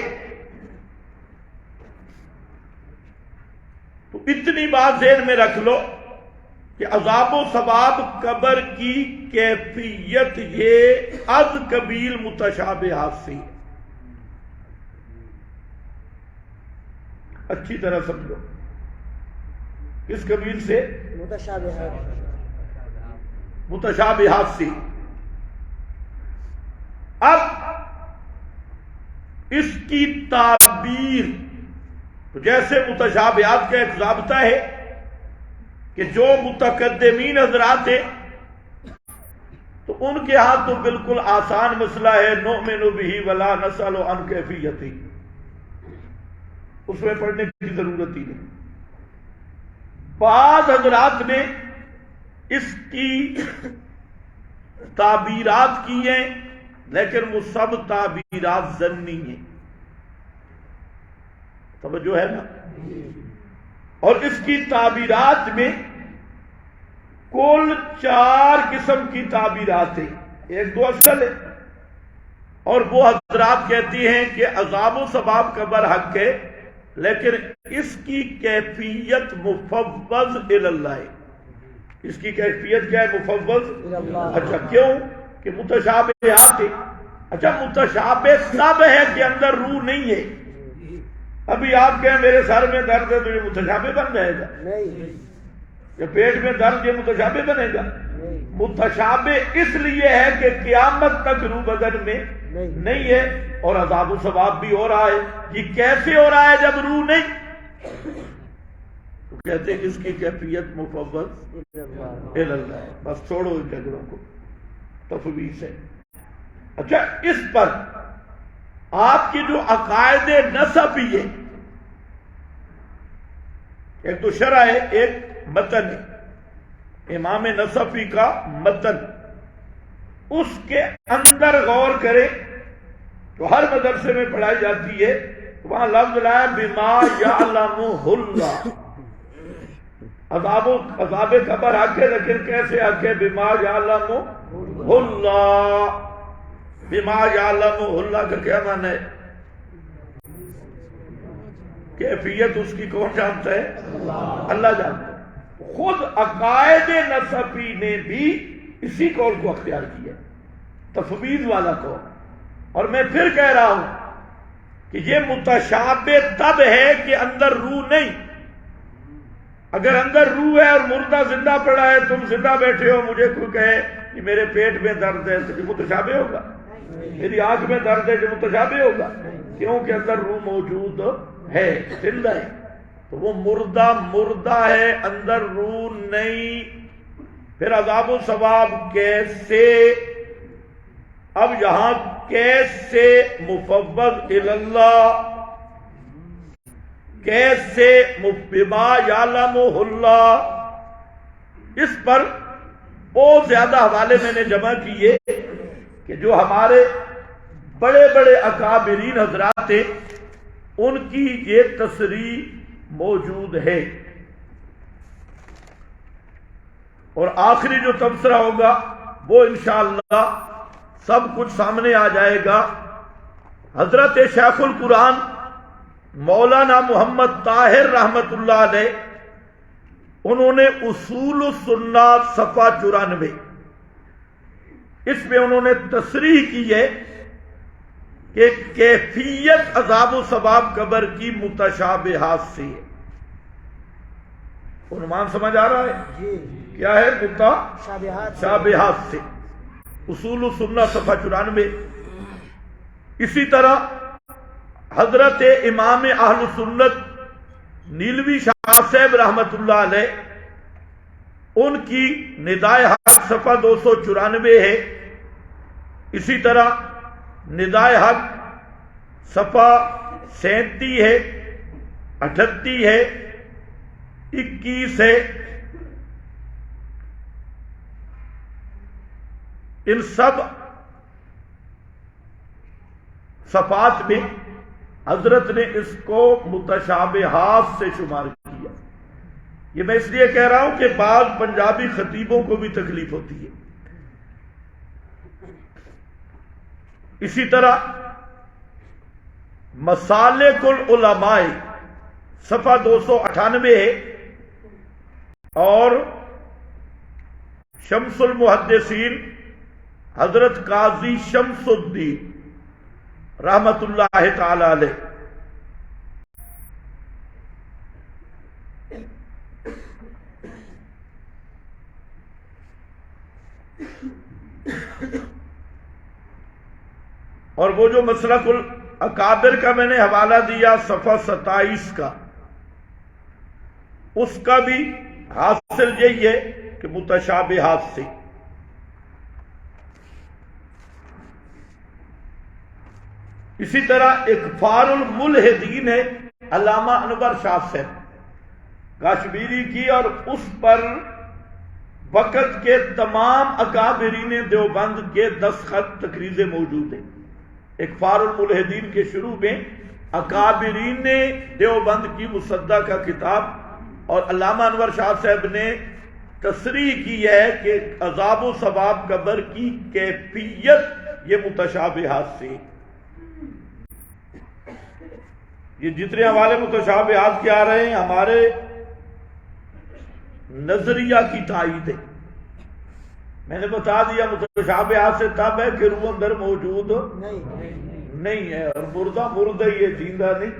تو اتنی بات ذہن میں رکھ لو کہ عذاب و ثواب قبر کی کیفیت یہ از قبیل متشابہات سے، اچھی طرح سمجھو، کس قبیل سے؟ متشابہات سے۔ اب اس کی تعبیر، تو جیسے متشابہات کا ایک ضابطہ ہے کہ جو متقدمین حضرات ہیں تو ان کے ہاں تو بالکل آسان مسئلہ ہے، نؤمن بہ ولا نسأل عن کیفیتہ، اس میں پڑھنے کی ضرورت ہی نہیں۔ بعض حضرات نے اس کی تعبیرات کی ہیں، لیکن وہ سب تعبیرات ظنی ہیں، توجہ ہے نا؟ اور اس کی تعبیرات میں کل 4 قسم کی تعبیرات ہیں، ایک دو اصل ہے، اور وہ حضرات کہتی ہیں کہ عذاب و ثواب قبر حق ہے، لیکن اس کی کیفیت مفوض اللہ ہے۔ اس کی کیفیت کیا ہے؟ مفوض اللہ۔ اچھا کیوں؟ کہ متشابہات ہے۔ اچھا متشابہ سب ہے کہ اندر روح نہیں ہے۔ ابھی آپ کہیں میرے سر میں درد ہے تو یہ متشابہ بن جائے گا؟ نہیں۔ یا پیٹ میں درد یہ متشابہ بنے گا؟ متشابہ اس لیے ہے کہ قیامت تک روح بدن میں نہیں ہے، اور عذاب و ثواب بھی ہو رہا ہے۔ یہ کیسے ہو رہا ہے جب روح نہیں؟ تو کہتے ہیں اس کی کیفیت مفوض اللہ ہے۔ بس چھوڑو ان جگروں کو، تفویض ہے۔ اچھا اس پر آپ کی جو عقائد نسبی ہے، ایک تو شرح ہے، ایک متن ہے، امام نسفی کا متن، اس کے اندر غور کریں تو ہر مدرسے میں پڑھائی جاتی ہے وہاں لفظ لایا بما یعلمہ اللہ، عذاب قبر حق ہے، لیکن کیسے حق ہے؟ بما یعلمہ اللہ۔ بما یعلمہ اللہ کا کیا معنی ہے؟ کیفیت اس کی کون جانتا ہے؟ اللہ جانتا ہے۔ خود عقائد نسبی نے بھی اسی قول کو اختیار کیا، تفویض والا قول۔ اور میں پھر کہہ رہا ہوں کہ یہ متشابہ تب ہے کہ اندر روح نہیں۔ اگر اندر روح ہے اور مردہ زندہ پڑا ہے، تم زندہ بیٹھے ہو، مجھے کوئی کہے کہ میرے پیٹ میں درد ہے، تو متشابہ ہوگا؟ میری آنکھ میں درد ہے، جو متشابہ ہوگا؟ کیونکہ اندر روح موجود ہے، زندہ ہے۔ تو وہ مردہ ہے، اندر روح نہیں۔ پھر عذاب و ثواب کیسے؟ اب یہاں کیسے مفوض اللہ، کیسے بما یعلمہ اللہ، اس پر بہت زیادہ حوالے میں نے جمع کیے کہ جو ہمارے بڑے بڑے اکابرین حضرات ہیں ان کی یہ تصریح موجود ہے۔ اور آخری جو تبصرہ ہوگا وہ انشاءاللہ سب کچھ سامنے آ جائے گا۔ حضرت شیخ القرآن مولانا محمد طاہر رحمت اللہ علیہ، انہوں نے اصول السنہ صفحہ 94، اس میں انہوں نے تصریح کی ہے کہ کیفیت عذاب و ثواب قبر کی متشابہات سے ہے۔ عنوان سمجھ آ رہا ہے؟ کیا ہے؟ متشابہات سے، اصول السنہ صفحہ 94۔ اسی طرح حضرت امام اہل سنت نیلوی شاہ صاحب رحمت اللہ علیہ، ان کی ندائے حق صفحہ 294 ہے۔ اسی طرح ندائے حق صفحہ 37 ہے، 38 ہے، 21 ہے۔ ان سب صفحات میں حضرت نے اس کو متشابہات سے شمار کیا۔ یہ میں اس لیے کہہ رہا ہوں کہ بعض پنجابی خطیبوں کو بھی تکلیف ہوتی ہے۔ اسی طرح مسالک العلماء صفحہ 298 ہے، اور شمس المحدثین حضرت قاضی شمس الدین رحمت اللہ تعالی علیہ، اور وہ جو مسلک الاکابر کا میں نے حوالہ دیا صفحہ 27 کا، اس کا بھی حاصل یہی ہے کہ متشابہات سے۔ اسی طرح اکفار الملحدین ہے علامہ انور شاہ صاحب کاشمیری کی، اور اس پر وقت کے تمام اکابرین دیوبند کے دستخط تقریزیں موجود ہیں۔ اکفار الملحدین کے شروع میں اکابرین دیوبند کی مصدع کا کتاب، اور علامہ انور شاہ صاحب نے تصریح کی ہے کہ عذاب و ثواب قبر کی کیفیت یہ متشابہات سے۔ یہ جتنے حوالے متشابہات کے آ رہے ہیں ہمارے نظریہ کی تائید ہے۔ میں نے بتا دیا متشابہات سے تب ہے کہ روح اندر موجود نہیں ہے، اور مردہ مردہ ہی ہے، زندہ نہیں۔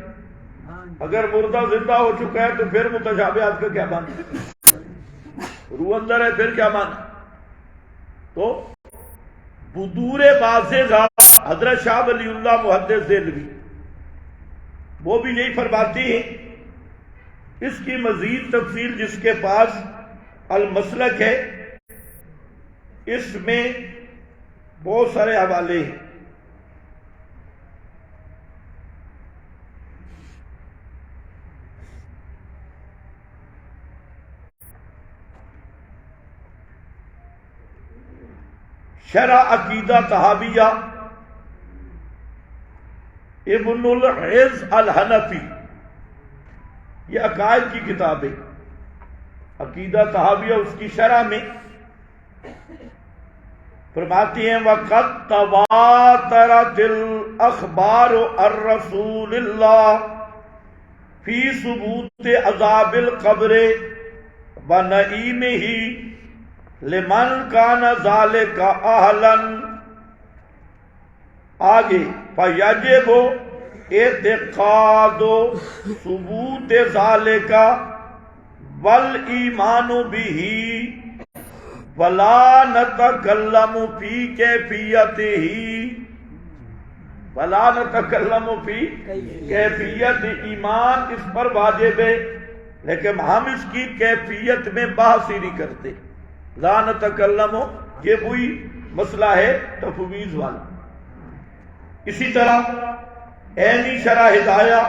اگر مردہ زندہ ہو چکا ہے تو پھر متشابہات کا کیا معنی؟ روح اندر ہے، پھر کیا معنی؟ تو بدور بازغ حضرت شاہ ولی اللہ محدث دہلوی وہ بھی یہی فرماتی ہیں۔ اس کی مزید تفصیل جس کے پاس المسلک ہے، اس میں بہت سارے حوالے ہیں۔ شرح عقیدہ طحاویہ ابن العز الحنفی، یہ عقائد کی کتاب ہے، عقیدہ طحاویہ، اس کی شرح میں فرماتی ہیں وَقَدْ تَوَاتَرَتِ الْأَخْبَارُ الرَّسُولِ اللَّهِ فِي ثُبُوتِ عَذَابِ الْقَبْرِ وَنَعِيمِهِ لِمَنْ كَانَ ذَلِكَ أَهْلًا۔ آگے فَيَجِبُ اعتقاد ثبوت ذَلِكَ وَالْإِيمَانُ بِهِ وَلَا نَتَكَلَّمُ فِي كَيْفِيَّتِهِ، وَلَا نَتَكَلَّمُ فِي کیفیت، ایمان اس پر واجب ہے لیکن ہم اس کی کیفیت میں بحث ہی نہیں کرتے۔ لا نتکلم، یہ وہی مسئلہ ہے تفویض والا۔ اسی طرح عینی شرح ہدایہ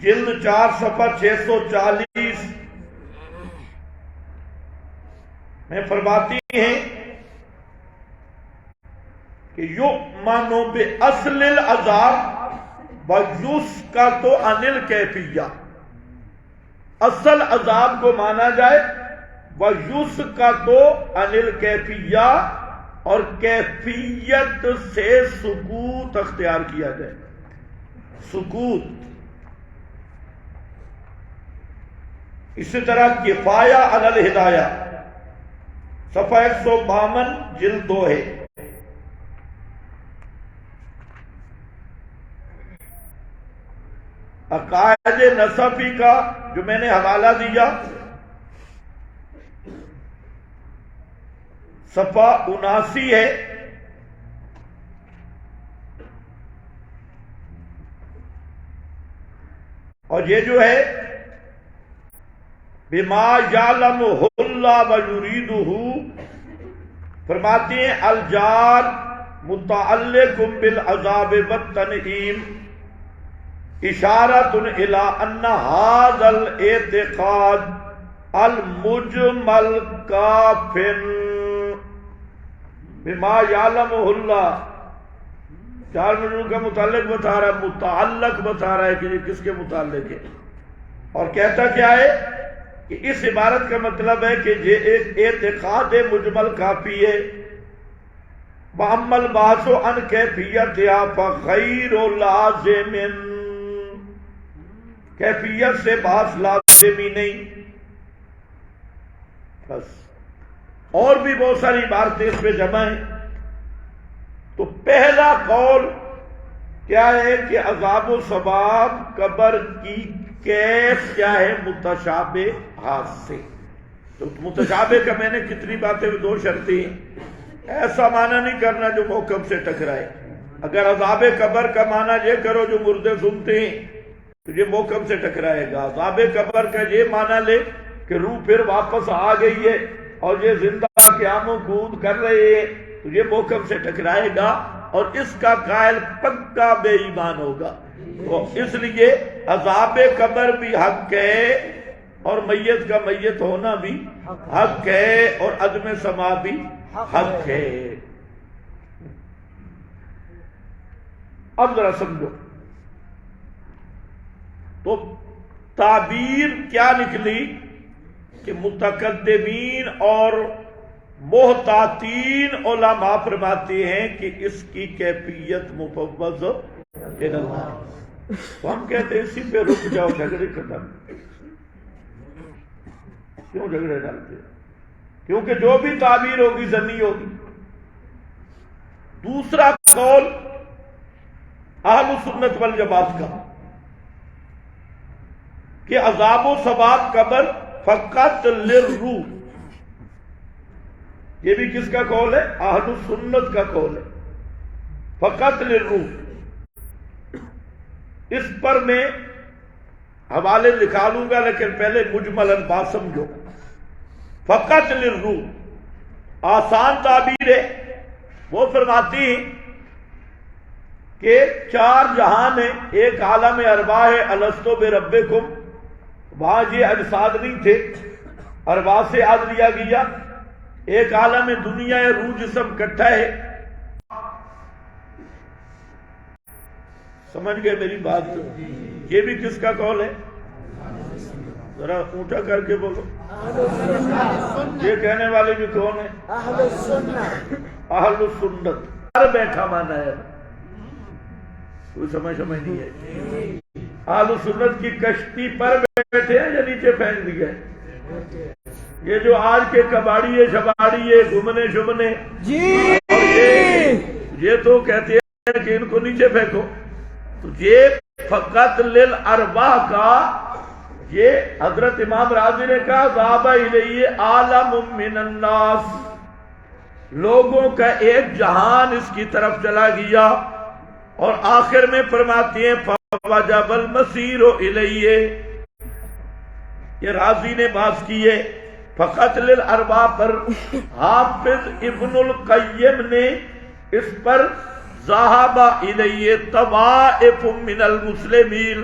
جلد 4 صفحہ 640 میں فرماتی ہیں کہ یؤمن بأصل العذاب ویسکت عن الکیفیہ، اصل عذاب کو مانا جائے ویسکت عن الکیفیہ، اور کیفیت سے سکوت اختیار کیا جائے، سکوت۔ اسی طرح کفایہ علی الہدایہ صفحہ 152 جلد 2 ہے۔ عقائد نصفی کا جو میں نے حوالہ دیا صفحہ 79 ہے، اور یہ جو ہے بما یعلمہ اللہ ویریدہ، فرماتے ہیں الجار متعلق بالعذاب والتنعیم اشارۃ الی ان ھذا الاعتقاد المجمل کافٍ بما یعلمہ اللہ، چار مجرور کا متعلق بتا رہا ہے، متعلق بتا رہا ہے کہ یہ کس کے متعلق ہے، اور کہتا کیا ہے کہ اس عبارت کا مطلب ہے کہ یہ ایک اعتقاد مجمل کافی ہے۔ وَأَمَّا الْبَحْثُ عَنْ كَيْفِيَّتِهَا فَغَيْرُ لَازِمٍ، کیفیت سے بحث لازمی نہیں۔ بس اور بھی بہت ساری عبارتیں اس پہ جمع ہیں۔ تو پہلا قول کیا ہے کہ عذاب و ثواب قبر کی کیف کیا ہے، متشابہ ہاتھ سے۔ تو متشابہ کا میں نے کتنی باتیں، 2 شرطیں ہیں۔ ایسا معنی نہیں کرنا جو محکم سے ٹکرائے۔ اگر عذاب قبر کا معنی یہ کرو جو مردے سنتے ہیں تو یہ محکم سے ٹکرائے گا۔ عذاب قبر کا یہ معنی لے کہ روح پھر واپس آ گئی ہے اور یہ زندہ قیام و قعود کر رہے ہیں تو یہ محکم سے ٹکرائے گا، اور اس کا قائل پکا بے ایمان ہوگا۔ تو اس لیے عذاب قبر بھی حق ہے، اور میت کا میت ہونا بھی حق ہے، اور عدم سما بھی حق ہے۔ اب ذرا سمجھو، تو تعبیر کیا نکلی کہ متقدمین اور محتاطین علماء فرماتے ہیں کہ اس کی کیفیت مفوض الی اللہ۔ تو ہم کہتے ہیں اسی پہ رک جاؤ، جھگڑے ختم۔ کیوں جھگڑے ڈالتے؟ کیونکہ جو بھی تعبیر ہوگی ضمنی ہوگی۔ دوسرا قول اہل سنت والجماعت کا کہ عذاب و ثواب قبر فقط للروح، یہ بھی کس کا قول ہے؟ اہل سنت کا قول ہے، فقط للروح۔ اس پر میں حوالے لکھا لوں گا، لیکن پہلے مجمل بات سمجھو۔ فقط للروح آسان تعبیر ہے۔ وہ فرماتی ہیں کہ 4 جہان ہیں، ایک عالم ارواح ہے، الستو بربکم، وہاں یہ اجساد نہیں تھے، ارواح سے آد لیا گیا۔ ایک عالم دنیا ہے، روح جسم کٹھا ہے، سمجھ گئے میری بات؟ یہ بھی کس کا قول ہے؟ ذرا اونچا کر کے بولو. یہ کہنے والے بھی کون ہیں؟ اہل السنت. اہل السنت پر بیٹھا مانا ہے، کوئی سمجھ نہیں ہے. اہل السنت کی کشتی پر بیٹھے ہیں یا نیچے پھینک دی گئے؟ یہ جو آج کے کباڑی شباڑی گھومنے شمنے جی یہ تو کہتے ہیں کہ ان کو نیچے پھینکو. تو یہ فقط للارواح کا، یہ حضرت امام راضی نے کہا ذهب الیہ عالم من الناس، لوگوں کا ایک جہان اس کی طرف چلا گیا. اور آخر میں فرماتے ہیں فوجب المسیر الیہ. یہ راضی نے بات کی ہے فقط للارواح پر. حافظ ابن القیم نے اس پر ذهب الیہ طوائف من المسلمین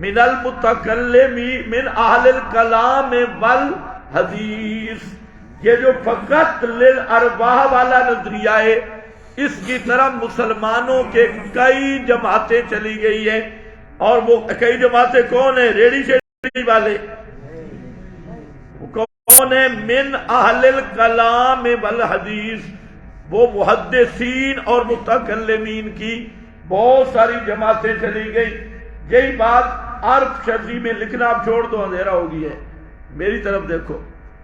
من المتکلمین من اہل الکلام والحدیث. یہ جو فقط للارواح والا نظریہ ہے، اس کی طرف مسلمانوں کے کئی جماعتیں چلی گئی ہیں. اور وہ کئی جماعتیں کون ہیں؟ ریڑی شیڑی والے. کون ہیں؟ من اہل الکلام والحدیث. وہ محدثین اور متکلمین کی بہت ساری جماعتیں چلی گئی. یہی بات عرف شرعی میں لکھنا آپ چھوڑ دو، اندھیرا ہو گئی ہے. میری طرف دیکھو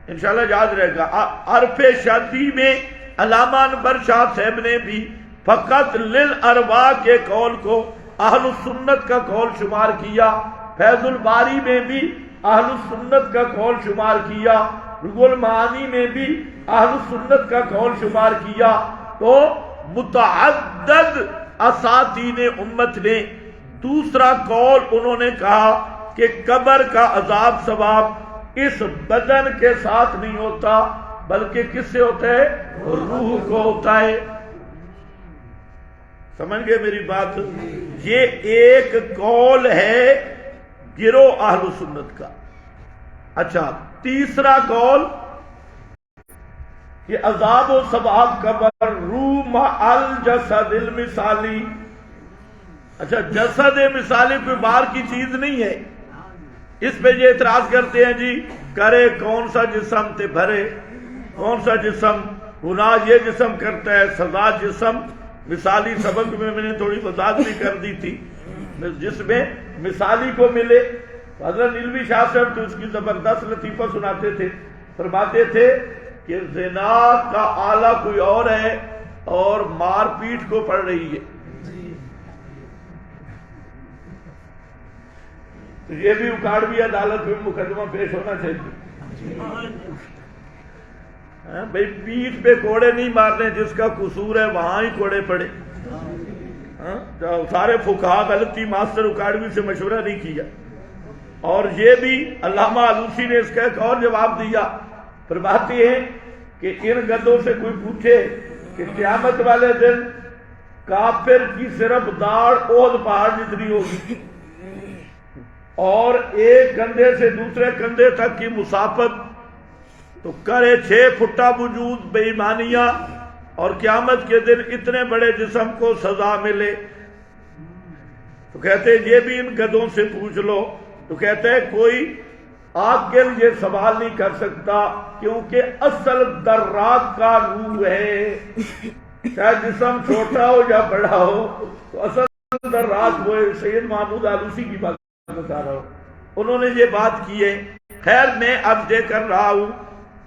انشاءاللہ یاد رہے گا. عرف شرعی میں علامہ انور شاہ صاحب نے بھی فقط للارواح کے قول کو اہل السنت کا قول شمار کیا. فیض الباری میں بھی اہل السنت کا قول شمار کیا. روح المعانی میں بھی اہل السنت کا قول شمار کیا. تو متعدد اساتین امت نے دوسرا قول انہوں نے کہا کہ قبر کا عذاب ثواب اس بدن کے ساتھ نہیں ہوتا، بلکہ کس سے ہوتا ہے؟ روح کو ہوتا ہے. سمجھ گئے میری بات؟ یہ ایک قول ہے گروہ اہل سنت کا. اچھا، تیسرا قول یہ عذاب و ثواب قبر روح مع الجسد المثالی. اچھا، جسد مثالی کوئی باہر کی چیز نہیں ہے. اس پہ یہ اعتراض کرتے ہیں جی کرے کون سا جسم تے بھرے کون سا جسم، گناہ یہ جسم کرتا ہے، سزا جسم. مثالی سبق میں نے تھوڑی وضاحت بھی کر دی تھی، جس میں مثالی کو ملے. حضرت نیلوی شاہ صاحب تو اس کی زبردست لطیفہ سناتے تھے. فرماتے تھے کہ زنا کا آلہ کوئی اور ہے اور مار پیٹ کو پڑ رہی ہے. تو یہ بھی اکاڑوی عدالت میں مقدمہ پیش ہونا چاہیے. بھئی پیٹھ پہ کوڑے نہیں مارنے، جس کا قصور ہے وہاں ہی کوڑے پڑے. سارے فقہا غلطی ماسٹر اکاڑوی سے مشورہ نہیں کیا. اور یہ بھی علامہ آلوسی نے اس کا ایک اور جواب دیا. فرماتے ہیں کہ ان گدوں سے کوئی پوچھے کہ قیامت والے دن کافر کی صرف داڑھ احد پہاڑ جتنی ہوگی اور ایک کندھے سے دوسرے کندھے تک کی مسافت، تو کرے 6 فٹا وجود بے ایمانیہ، اور قیامت کے دن اتنے بڑے جسم کو سزا ملے. تو کہتے ہیں یہ بھی ان گدوں سے پوچھ لو. تو کہتے ہیں کوئی عاقل یہ سوال نہیں کر سکتا، کیونکہ اصل دراک کا روح ہے. چاہے جسم چھوٹا ہو یا بڑا ہو، تو اصل دراک وہ ہے. سید محمود آلوسی کی بات بتا رہا ہوں، انہوں نے یہ بات کی ہے. خیر میں اب یہ کر رہا ہوں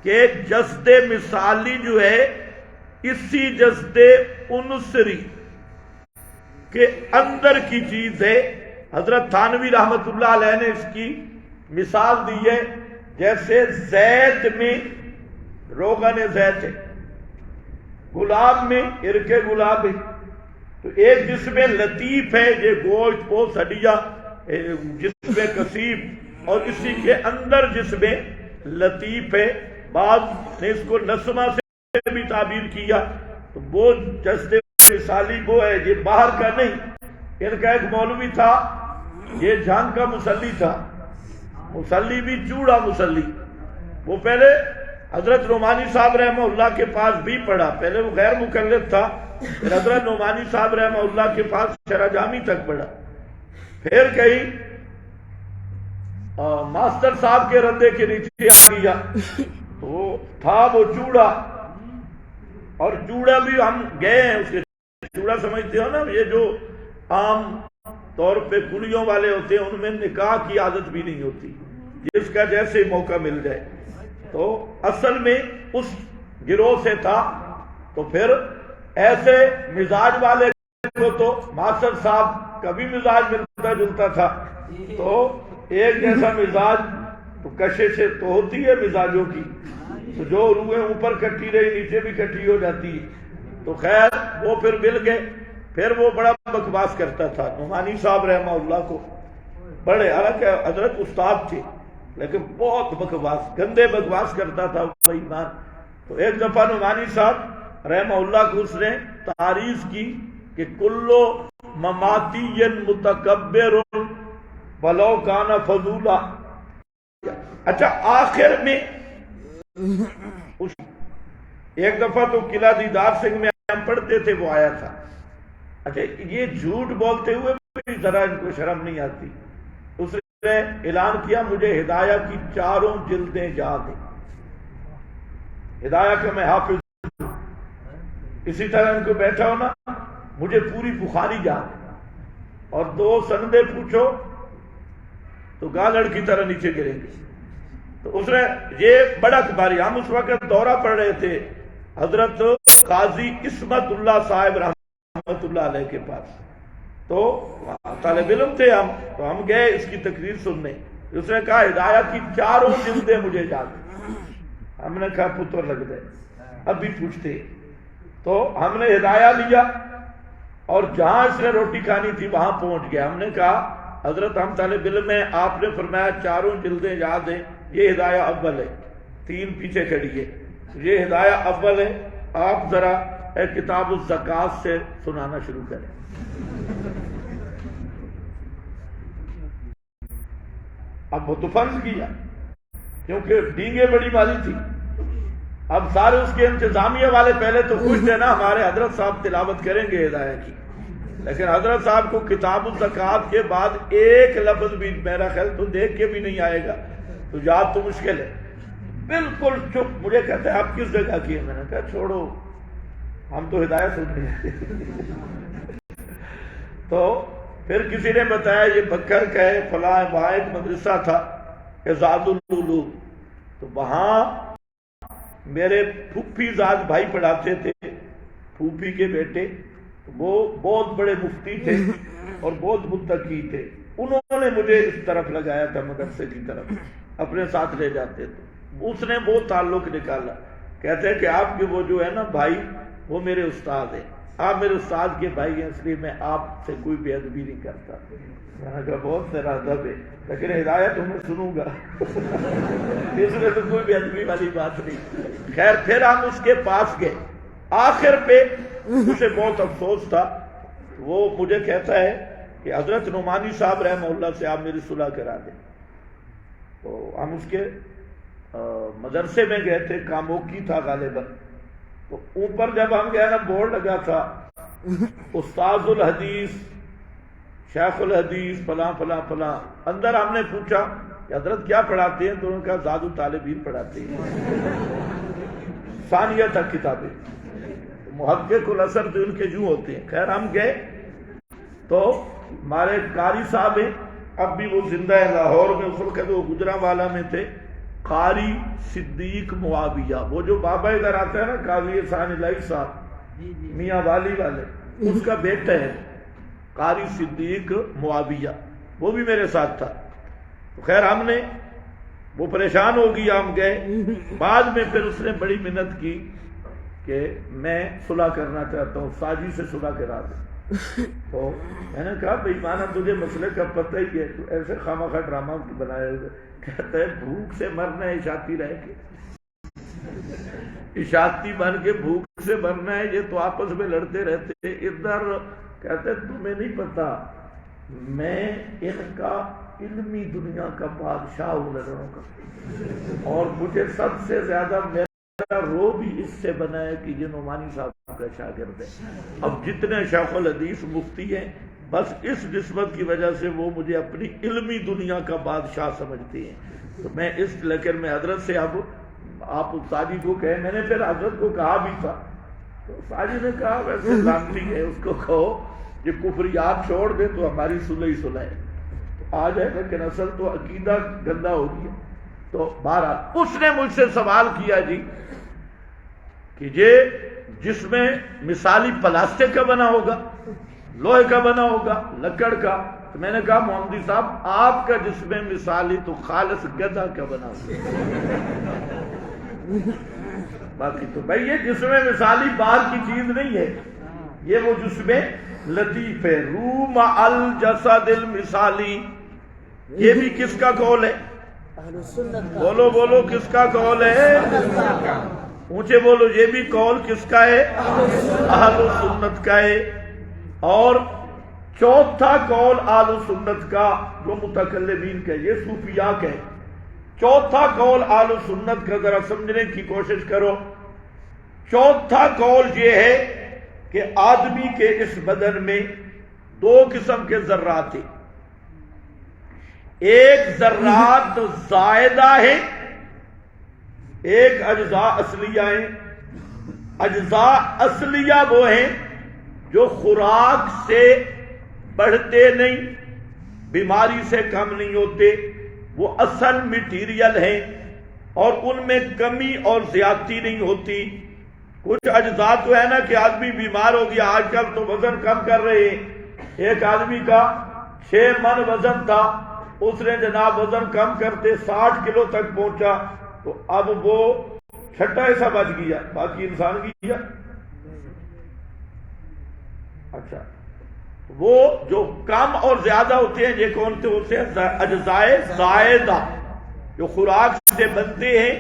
کہ جسد مثالی جو ہے اسی جسد انصری کے اندر کی چیز ہے. حضرت تھانوی رحمت اللہ علیہ نے اس کی مثال دی ہے. جیسے زیت میں روغن زیت ہے، گلاب میں عرق گلاب ہے. تو ایک جس میں لطیف ہے یہ گوشت پوست ہڈیاں، جس میں کثیف، اور اسی کے اندر جس میں لطیف ہے. بعض نے اس کو نسمہ سے بھی تعبیر کیا. تو وہ جسد مثالی وہ ہے، یہ باہر کا نہیں. ان کا ایک مولوی تھا، یہ جھانگ کا مسلی تھا، مسلی بھی چوڑا مسلی. وہ پہلے حضرت نعمانی صاحب رحمہ اللہ کے پاس بھی پڑھا. پہلے وہ غیر مکلف تھا، پھر حضرت نعمانی صاحب رحمہ اللہ کے پاس شرح جامی تک پڑھا. پھر کہیں ماسٹر صاحب کے رندے کے نیچے آ گیا تو تھا وہ چوڑا، اور چوڑا بھی ہم گئے ہیں اس کے، چوڑا سمجھتے ہو نا، یہ جو عام طور پہ کلیوں والے ہوتے ہیں ان میں نکاح کی عادت بھی نہیں ہوتی، جس کا جیسے موقع مل جائے، تو اصل میں اس گروہ سے تھا۔ تو پھر ایسے مزاج والے کو تو ماسٹر صاحب کا بھی مزاج ملتا جلتا تھا، تو ایک جیسا مزاج تو کشش سے تو ہوتی ہے مزاجوں کی، تو جو روحیں اوپر کٹھی رہی نیچے بھی کٹھی ہو جاتی ہے، تو خیر وہ پھر مل گئے۔ پھر وہ بڑا بکواس کرتا تھا، نعمانی صاحب رحمہ اللہ کو، بڑے، حالانکہ حضرت استاد تھے لیکن بہت بکواس، گندے بکواس کرتا تھا وہ ایمان۔ تو ایک دفعہ نعمانی صاحب رحمہ اللہ کو اس نے تعریف کی کہ کلو مماتی متکبر ولو کان فضولا۔ اچھا آخر میں ایک دفعہ تو قلعہ دیدار سنگھ میں ہم پڑھتے تھے، وہ آیا تھا۔ اچھا یہ جھوٹ بولتے ہوئے بھی ذرا ان کو شرم نہیں آتی، اس نے اعلان کیا مجھے ہدایہ کی 4 جلدیں یاد ہیں، ہدایہ کا میں حافظ ہوں۔ اسی طرح ان کو بیٹھا ہونا مجھے پوری بخاری یاد ہے، اور 2 سندیں پوچھو تو گالڑ کی طرح نیچے گریں گے۔ تو اس نے یہ بڑا کباری، ہم اس وقت دورہ پڑھ رہے تھے حضرت قاضی عصمت اللہ صاحب رحمت اللہ علیہ کے پاس، تو طالب علم تھے ہم، تو ہم گئے اس کی تقریر سننے۔ اس نے کہا ہدایہ کی 4 جلدیں مجھے یاد ہیں۔ ہم نے کہا پتر لگ گئے، اب بھی پوچھتے۔ تو ہم نے ہدایہ لیا اور جہاں اس نے روٹی کھانی تھی وہاں پہنچ گیا۔ ہم نے کہا حضرت ہم طالب علم ہیں، آپ نے فرمایا 4 جلدیں یاد ہیں، یہ ہدایہ اول ہے، 3 پیچھے کھڑی ہے، یہ ہدایہ اول ہے، آپ ذرا کتاب الزکوٰۃ سے سنانا شروع کریں۔ اب وہ تو فرض کیا کیونکہ ڈینگیں بڑی ماری تھی، اب سارے اس کے انتظامیہ والے پہلے تو خوش تھے نا ہمارے حضرت صاحب تلاوت کریں گے ہدایہ کی، لیکن حضرت صاحب کو کتاب الزکوٰۃ کے بعد ایک لفظ بھی میرا خیال تو دیکھ کے بھی نہیں آئے گا، تو یاد تو مشکل ہے۔ بالکل چپ، مجھے کہتے ہیں آپ کس جگہ کی ہے؟ میں نے کہا چھوڑو ہم تو ہدایت سنتے ہیں۔ تو پھر کسی نے بتایا یہ بکر کا ہے، فلاں وہاں ایک مدرسہ تھا اعزاز العلوم، تو وہاں میرے پھوپھی زاد بھائی پڑھاتے تھے، پھوپھی کے بیٹے، وہ بہت بڑے مفتی تھے اور بہت متقی تھے، انہوں نے مجھے اس طرف لگایا تھا، مدرسے کی طرف اپنے ساتھ لے جاتے تھے۔ اس نے وہ تعلق نکالا، کہتے ہیں کہ آپ کے وہ جو ہے نا بھائی وہ میرے استاد ہیں، آپ میرے استاد کے بھائی ہیں، اس لیے میں آپ سے کوئی بے ادبی نہیں کرتا۔ میں نے کہا بہت میرا ادب ہے لیکن ہدایت میں سنوں گا اس میں تو کوئی بے ادبی والی بات نہیں۔ خیر پھر ہم اس کے پاس گئے، آخر پہ اسے بہت افسوس تھا، وہ مجھے کہتا ہے کہ حضرت نعمانی صاحب رحمہ اللہ سے آپ میری صلح کرا دیں۔ تو ہم اس کے مدرسے میں گئے تھے، کاموکی تھا غالباً، تو اوپر جب ہم گئے نا بورڈ لگا تھا استاذ الحدیث، شیخ الحدیث فلاں فلاں فلاں۔ اندر ہم نے پوچھا کہ حضرت کیا پڑھاتے ہیں؟ تو انہوں نے کہا زاد الطالبین پڑھاتے ہیں، ثانیہ تک کتابیں، محقق الاثر جو ان کے جو ہوتے ہیں۔ خیر ہم گئے تو ہمارے قاری صاحب ہیں، اب بھی وہ زندہ ہے لاہور میں، اس وقت وہ گجرانوالہ میں تھے، قاری صدیق معاویہ، وہ جو بابا ادھر آتا ہے نا قاضی احسان الہی صاحب میاں والی والے، اس کا بیٹا ہے قاری صدیق معاویہ، وہ بھی میرے ساتھ تھا۔ خیر ہم نے وہ پریشان ہو گیا، ہم گئے، بعد میں پھر اس نے بڑی منت کی کہ میں صلح کرنا چاہتا ہوں، ساجی سے صلح کرا دیں۔ تو میں نے کہا بھائی مانا تجھے مسئلے کا پتہ ہی ہے، تو ایسے خامخواہ ڈرامہ بنائے ہوئے، کہتا ہے بھوک سے مرنا ہے اشاعتی رہ کے، اشاعتی بن کے بھوک سے مرنا ہے، یہ تو آپس میں لڑتے رہتے ادھر۔ کہتے تمہیں نہیں پتا میں ان کا علمی دنیا کا بادشاہ ہوں لڑوں کا، اور مجھے سب سے زیادہ میرا رو بھی اس سے بنا ہے کہ یہ نعمانی صاحب کا شاگرد ہے. اب جتنے شیخ الحدیث مفتی ہیں بس اس نسبت کی وجہ سے وہ مجھے اپنی علمی دنیا کا بادشاہ سمجھتے ہیں. تو میں لیکن میں حضرت سے اب آپ استادی کو کہے، میں نے پھر حضرت کو کہا بھی تھا، تو استادی نے کہا ویسے لانتی ہے، اس کو کہو یہ کفریات چھوڑ دے تو ہماری صلح ہی صلح ہے. آ جائے لیکن اصل تو عقیدہ گندا ہو گیا. تو بہرحال اس نے مجھ سے سوال کیا جی کہ یہ جس میں مثالی پلاسٹک کا بنا ہوگا، لوہے کا بنا ہوگا، لکڑ کا. تو میں نے کہا محمدی صاحب آپ کا جس میں مثالی تو خالص گدھا کا بنا ہوگا. باقی تو بھائی یہ جس میں مثالی باہر کی چیز نہیں ہے، یہ وہ جس میں لطیف ہے. روم الجسد المثالی، یہ بھی کس کا قول ہے؟ بولو بولو کس کا قول ہے؟ اونچے بولو. یہ بھی قول کس کا ہے؟ اہل سنت کا ہے. اور چوتھا قول اہل سنت کا جو متکلمین کا، یہ صوفیاء کا ہے. چوتھا قول اہل سنت کا ذرا سمجھنے کی کوشش کرو. چوتھا قول یہ ہے کہ آدمی کے اس بدن میں دو قسم کے ذرات ہیں. ایک ذرات زائدہ ہیں، ایک اجزاء اصلیہ ہیں. اجزاء اصلیہ وہ ہیں جو خوراک سے بڑھتے نہیں، بیماری سے کم نہیں ہوتے، وہ اصل میٹیریل ہیں اور ان میں کمی اور زیادتی نہیں ہوتی. کچھ اجزاء تو ہے نا کہ آدمی بیمار ہو گیا، آج کل تو وزن کم کر رہے ہیں. ایک آدمی کا 6 من وزن تھا، اس نے جناب وزن کم کرتے 60 کلو تک پہنچا، تو اب وہ چھٹا ایسا بچ گیا، باقی انسان گیا. اچھا، وہ جو کم اور زیادہ ہوتے ہیں یہ کون سے ہوتے ہیں؟ اجزائے زائدہ، جو خوراک سے بنتے ہیں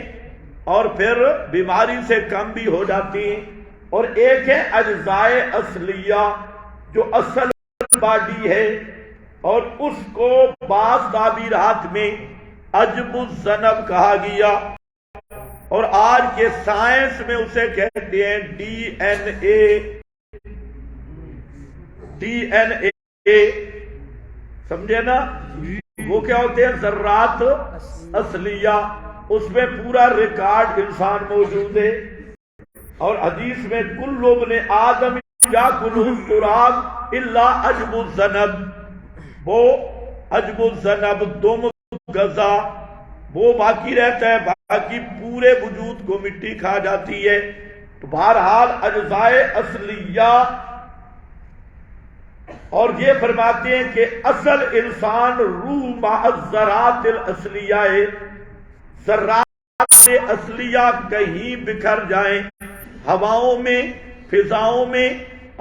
اور پھر بیماری سے کم بھی ہو جاتی ہیں. اور ایک ہے اجزائے اصلیہ جو اصل باڈی ہے، اور اس کو بعض تعبیرات میں عجب الذنب کہا گیا، اور آج کے سائنس میں اسے کہتے ہیں ڈی این اے. سمجھے نا؟ وہ کیا ہوتے ہیں؟ ذرات اصلیہ. اس میں پورا ریکارڈ انسان موجود ہے. اور حدیث میں کل ابن آدم یاکل التراب الا عجب الذنب، وہ عجب الذنب دم غذا وہ باقی رہتا ہے، باقی پورے وجود کو مٹی کھا جاتی ہے. تو بہرحال اجزائے اصلیہ. اور یہ فرماتے ہیں کہ اصل انسان روح مع الذرات الاصلیہ ہے. ذرات اصلیہ کہیں بکھر جائیں ہواؤں میں، فضاؤں میں،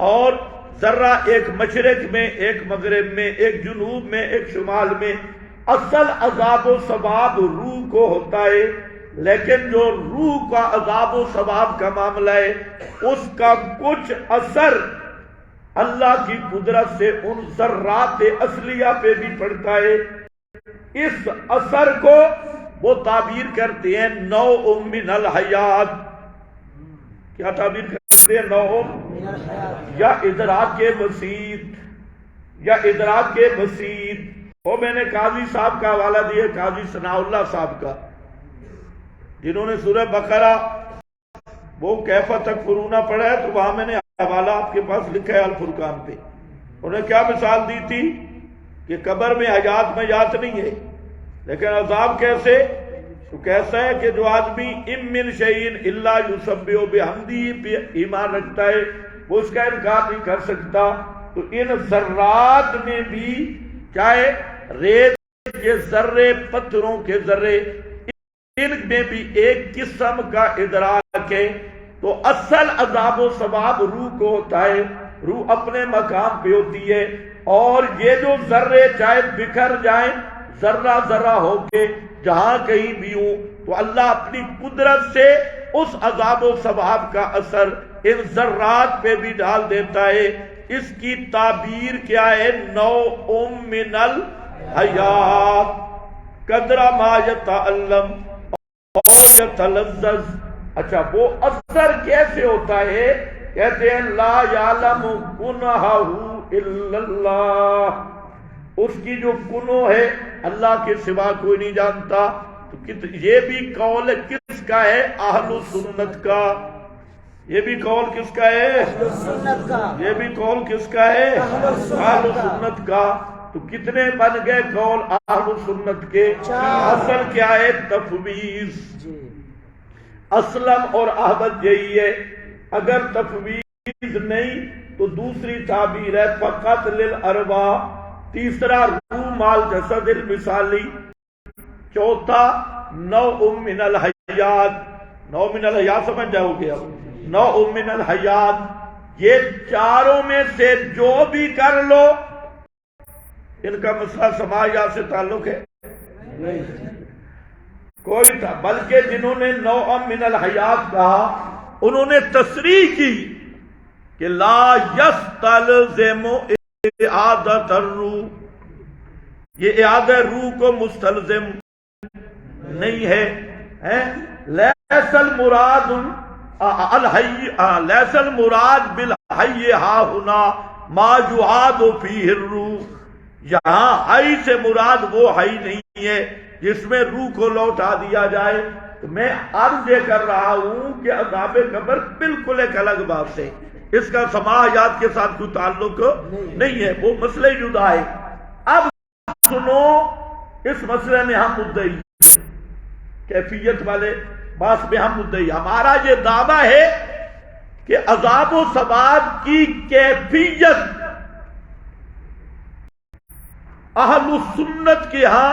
اور ذرہ ایک مشرق میں، ایک مغرب میں، ایک جنوب میں، ایک شمال میں، اصل عذاب و ثواب روح کو ہوتا ہے. لیکن جو روح کا عذاب و ثواب کا معاملہ ہے، اس کا کچھ اثر اللہ کی قدرت سے ان ذرات اصلیہ پہ بھی پڑتا ہے. اس اثر کو وہ تعبیر کرتے ہیں نوع من الحیات. کیا تعبیر کرتے ہیں؟ نوع یا ادراک بسیط، یا ادراک بسیط. وہ میں نے قاضی صاحب کا حوالہ دیا، قاضی ثناء اللہ صاحب کا، جنہوں نے سورہ بقرہ وہ کیف تکفرون پڑھا ہے، تو وہاں میں نے حوالہ آپ کے پاس لکھا ہے الفرقان پہ. انہوں نے کیا مثال دی تھی کہ قبر میں حیات میں یات نہیں ہے، لیکن عذاب کیسے؟ تو کیسا ہے کہ جو آدمی ام من شیء الا یسبح بحمدہ پہ ایمان رکھتا ہے، وہ اس کا انکار نہیں کر سکتا. تو ان ذرات میں بھی، چاہے ریت کے ذرے، پتھروں کے ذرے، ان میں بھی ایک قسم کا ادراک ہے. تو اصل عذاب و ثواب روح کو ہوتا ہے، روح اپنے مقام پہ ہوتی ہے. اور یہ جو ذرے چاہے بکھر جائیں، ذرہ ذرہ ہو کے جہاں کہیں بھی ہوں، تو اللہ اپنی قدرت سے اس عذاب و ثواب کا اثر ان ذرات پہ بھی ڈال دیتا ہے. اس کی تعبیر کیا ہے؟ نوع من الحیات، قدر ما یتعلم اور یتلذذ اچھا وہ اثر کیسے ہوتا ہے؟ کہتے ہیں لا یعلم کنہہ الا اللہ، اس کی جو کنو ہے اللہ کے سوا کوئی نہیں جانتا۔ تو یہ بھی قول کس کا ہے؟ اہل سنت کا۔ یہ بھی قول کس کا ہے؟ یہ بھی قول کس کا ہے؟ اہل سنت کا۔ تو کتنے بن گئے قول اہل سنت کے؟ اصل کیا ہے؟ تفویض۔ اسلم اور احمد یہی ہے۔ اگر تفویض نہیں تو دوسری تعبیر ہے فقط للارواح، تیسرا روح مال جسد المثالی، چوتھا نوع من الحیات۔ نوع من الحیات سمجھ جاؤ گے اب؟ نوع من الحیات، یہ چاروں میں سے جو بھی کر لو، ان کا مسئلہ سماجات سے تعلق ہے کوئی تھا، بلکہ جنہوں نے نوع من الحیات کہا انہوں نے تصریح کی کہ لا یستلزم اعادۃ الروح، یہ اعادہ روح کو مستلزم نہیں ہے۔ لیس المراد الحی، لیس المراد بالحی ہا ہنا ما یعاد فیہ الروح، یہاں حی سے مراد وہ حی نہیں ہے جس میں روح کو لوٹا دیا جائے۔ تو میں عرض یہ کر رہا ہوں کہ عذاب قبر بالکل ایک الگ بات ہے، اس کا سماحیات کے ساتھ کوئی تعلق نہیں ہے، وہ مسئلہ جدا ہے۔ اب سنو، اس مسئلے میں ہم مدعی، کیفیت والے بات میں ہم مدعی، ہمارا یہ دعویٰ ہے کہ عذاب و ثواب کی کیفیت اہل سنت کے ہاں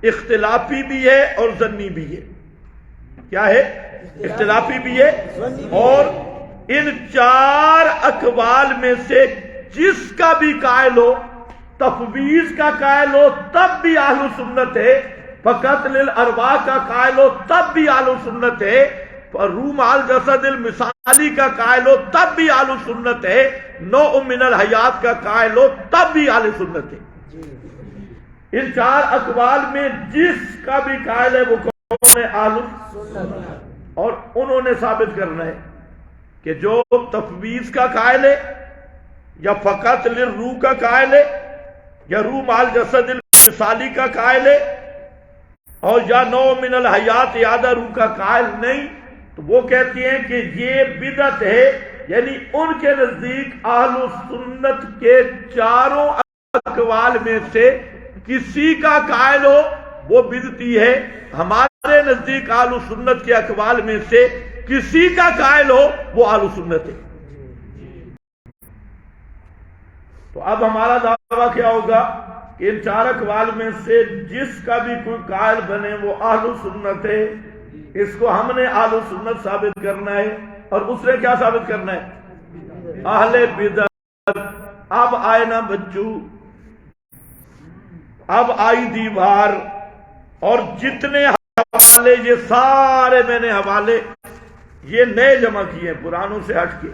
اختلافی بھی ہے اور ظنی بھی ہے۔ کیا ہے؟ اختلافی بھی ہے، اور ان چار اقوال میں سے جس کا بھی قائل ہو، تفویض کا قائل ہو تب بھی اہل سنت ہے، فقط للارواح کا قائل ہو تب بھی اہل سنت ہے، روح مال جسد المثالی کا قائل ہو تب بھی اہل سنت ہے، نوع من الحیات کا قائل ہو تب بھی اہل سنت ہے۔ ان چار اقوال میں جس کا بھی قائل ہے وہ کون ہے؟ اہل سنت۔ اور انہوں نے ثابت کرنا ہے کہ جو تفویض کا قائل ہے یا فقط للروح کا قائل ہے یا روح مال جسد المثالی کا قائل ہے اور یا نوع من الحیات اعادہ روح کا قائل نہیں، تو وہ کہتی ہیں کہ یہ بدعت ہے، یعنی ان کے نزدیک اہل سنت کے چاروں اقوال میں سے کسی کا قائل ہو وہ بدعتی ہے، ہمارے نزدیک اہل سنت کے اقوال میں سے کسی کا قائل ہو وہ اہل سنت ہے۔ تو اب ہمارا دعویٰ کیا ہوگا کہ ان چار اقوال میں سے جس کا بھی کوئی قائل بنے وہ اہل سنت ہے، اس کو ہم نے اہل سنت ثابت کرنا ہے، اور اس نے کیا ثابت کرنا ہے؟ اہل بدعت۔ اب آئے نا بچو، اب آئی دیوار، اور جتنے حوالے، یہ سارے میں نے حوالے یہ نئے جمع کیے پرانوں سے ہٹ کے،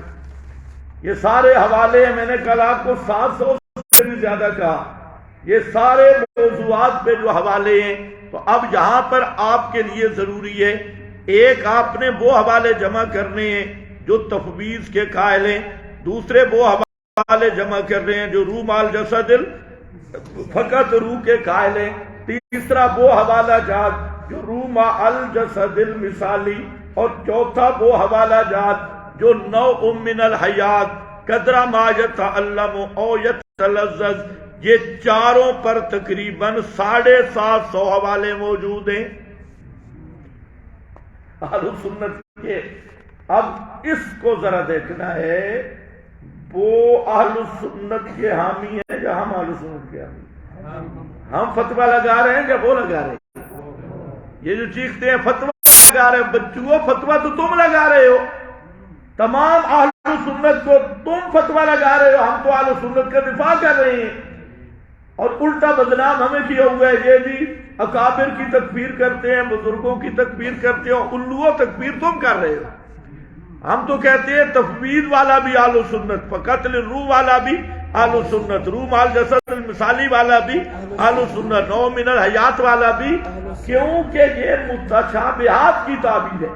یہ سارے حوالے میں نے کل آپ کو 700 سے بھی زیادہ کہا، یہ سارے موضوعات پہ جو حوالے ہیں۔ تو اب یہاں پر آپ کے لیے ضروری ہے، ایک آپ نے وہ حوالے جمع کرنے ہیں جو تفویض کے قائل ہیں، دوسرے وہ حوالے جمع کر رہے ہیں جو روح مال جسد فقط روح کے قائل ہیں، تیسرا وہ حوالہ جات جو روح مال جسد المثالی، اور چوتھا وہ حوالہ جات جو نوع من الحیات قدر ما یتعلم او یتلذذ، یہ چاروں پر تقریباً 750 حوالے موجود ہیں اہل سنت کے۔ اب اس کو ذرا دیکھنا ہے، وہ اہل سنت کے حامی ہیں یا ہم اہل سنت کے حامی؟ ہم فتویٰ لگا رہے ہیں یا وہ لگا رہے ہیں؟ یہ جو چیختے ہیں فتویٰ لگا رہے ہیں، بچوں فتویٰ تو تم لگا رہے ہو، تمام اہل سنت کو تم فتویٰ لگا رہے ہو، ہم تو اہل سنت کا دفاع کر رہے ہیں، اور الٹا بدنام ہمیں کیا ہوا ہے۔ یہ بھی اکابر کی تکفیر کرتے ہیں، بزرگوں کی تکفیر کرتے ہیں، الوہ تکفیر تم کر رہے ہو۔ ہم تو کہتے ہیں تفویض والا بھی اہل سنت، فقط للروح والا بھی اہل سنت، روح مال جسد المثالی والا بھی اہل سنت، نوع من الحیات والا بھی، کیونکہ یہ متشابہات کی تعبیر ہے۔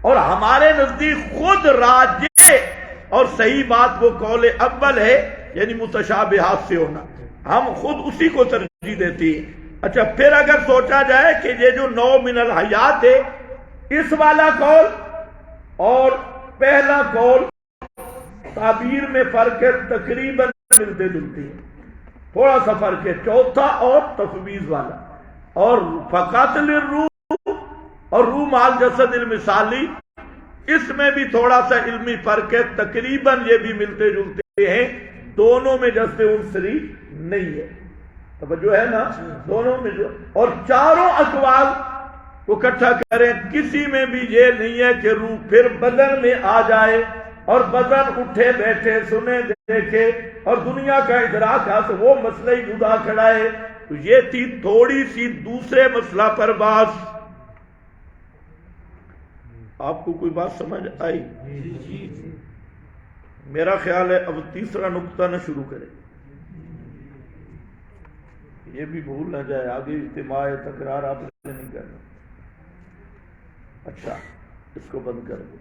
اور ہمارے نزدیک خود راجح اور صحیح بات وہ قول اول ہے، یعنی متشابہات سے ہونا، ہم خود اسی کو ترجیح دیتی ہیں۔ اچھا پھر اگر سوچا جائے کہ یہ جو 9 من الحیات ہے، اس والا قول اور پہلا قول تعبیر میں فرق ہے، تقریباً ملتے جلتے ہیں، تھوڑا سا فرق ہے، چوتھا اور تفویض والا، اور فقط للروح اور روح مال جسد المثالی، اس میں بھی تھوڑا سا علمی فرق ہے، تقریباً یہ بھی ملتے جلتے ہیں، دونوں میں جیسے عنصری نہیں ہے، توجہ ہے نا، دونوں میں جو، اور چاروں اقوال کو اکٹھا کریں، کسی میں بھی یہ نہیں ہے کہ روح پھر بدن میں آ جائے اور بدن اٹھے بیٹھے سنے دیکھے اور دنیا کا ادراک حاصل، وہ مسئلہ ہی جدا کھڑا ہے۔ تو یہ تھی تھوڑی سی دوسرے مسئلہ پر بات۔ آپ کو کوئی بات سمجھ آئی؟ میرا خیال ہے اب تیسرا نقطہ نہ شروع کریں، یہ بھی بھول نہ جائے، آگے اجتماع تکرار آپ نے نہیں کرنا۔ اچھا اس کو بند کر دو۔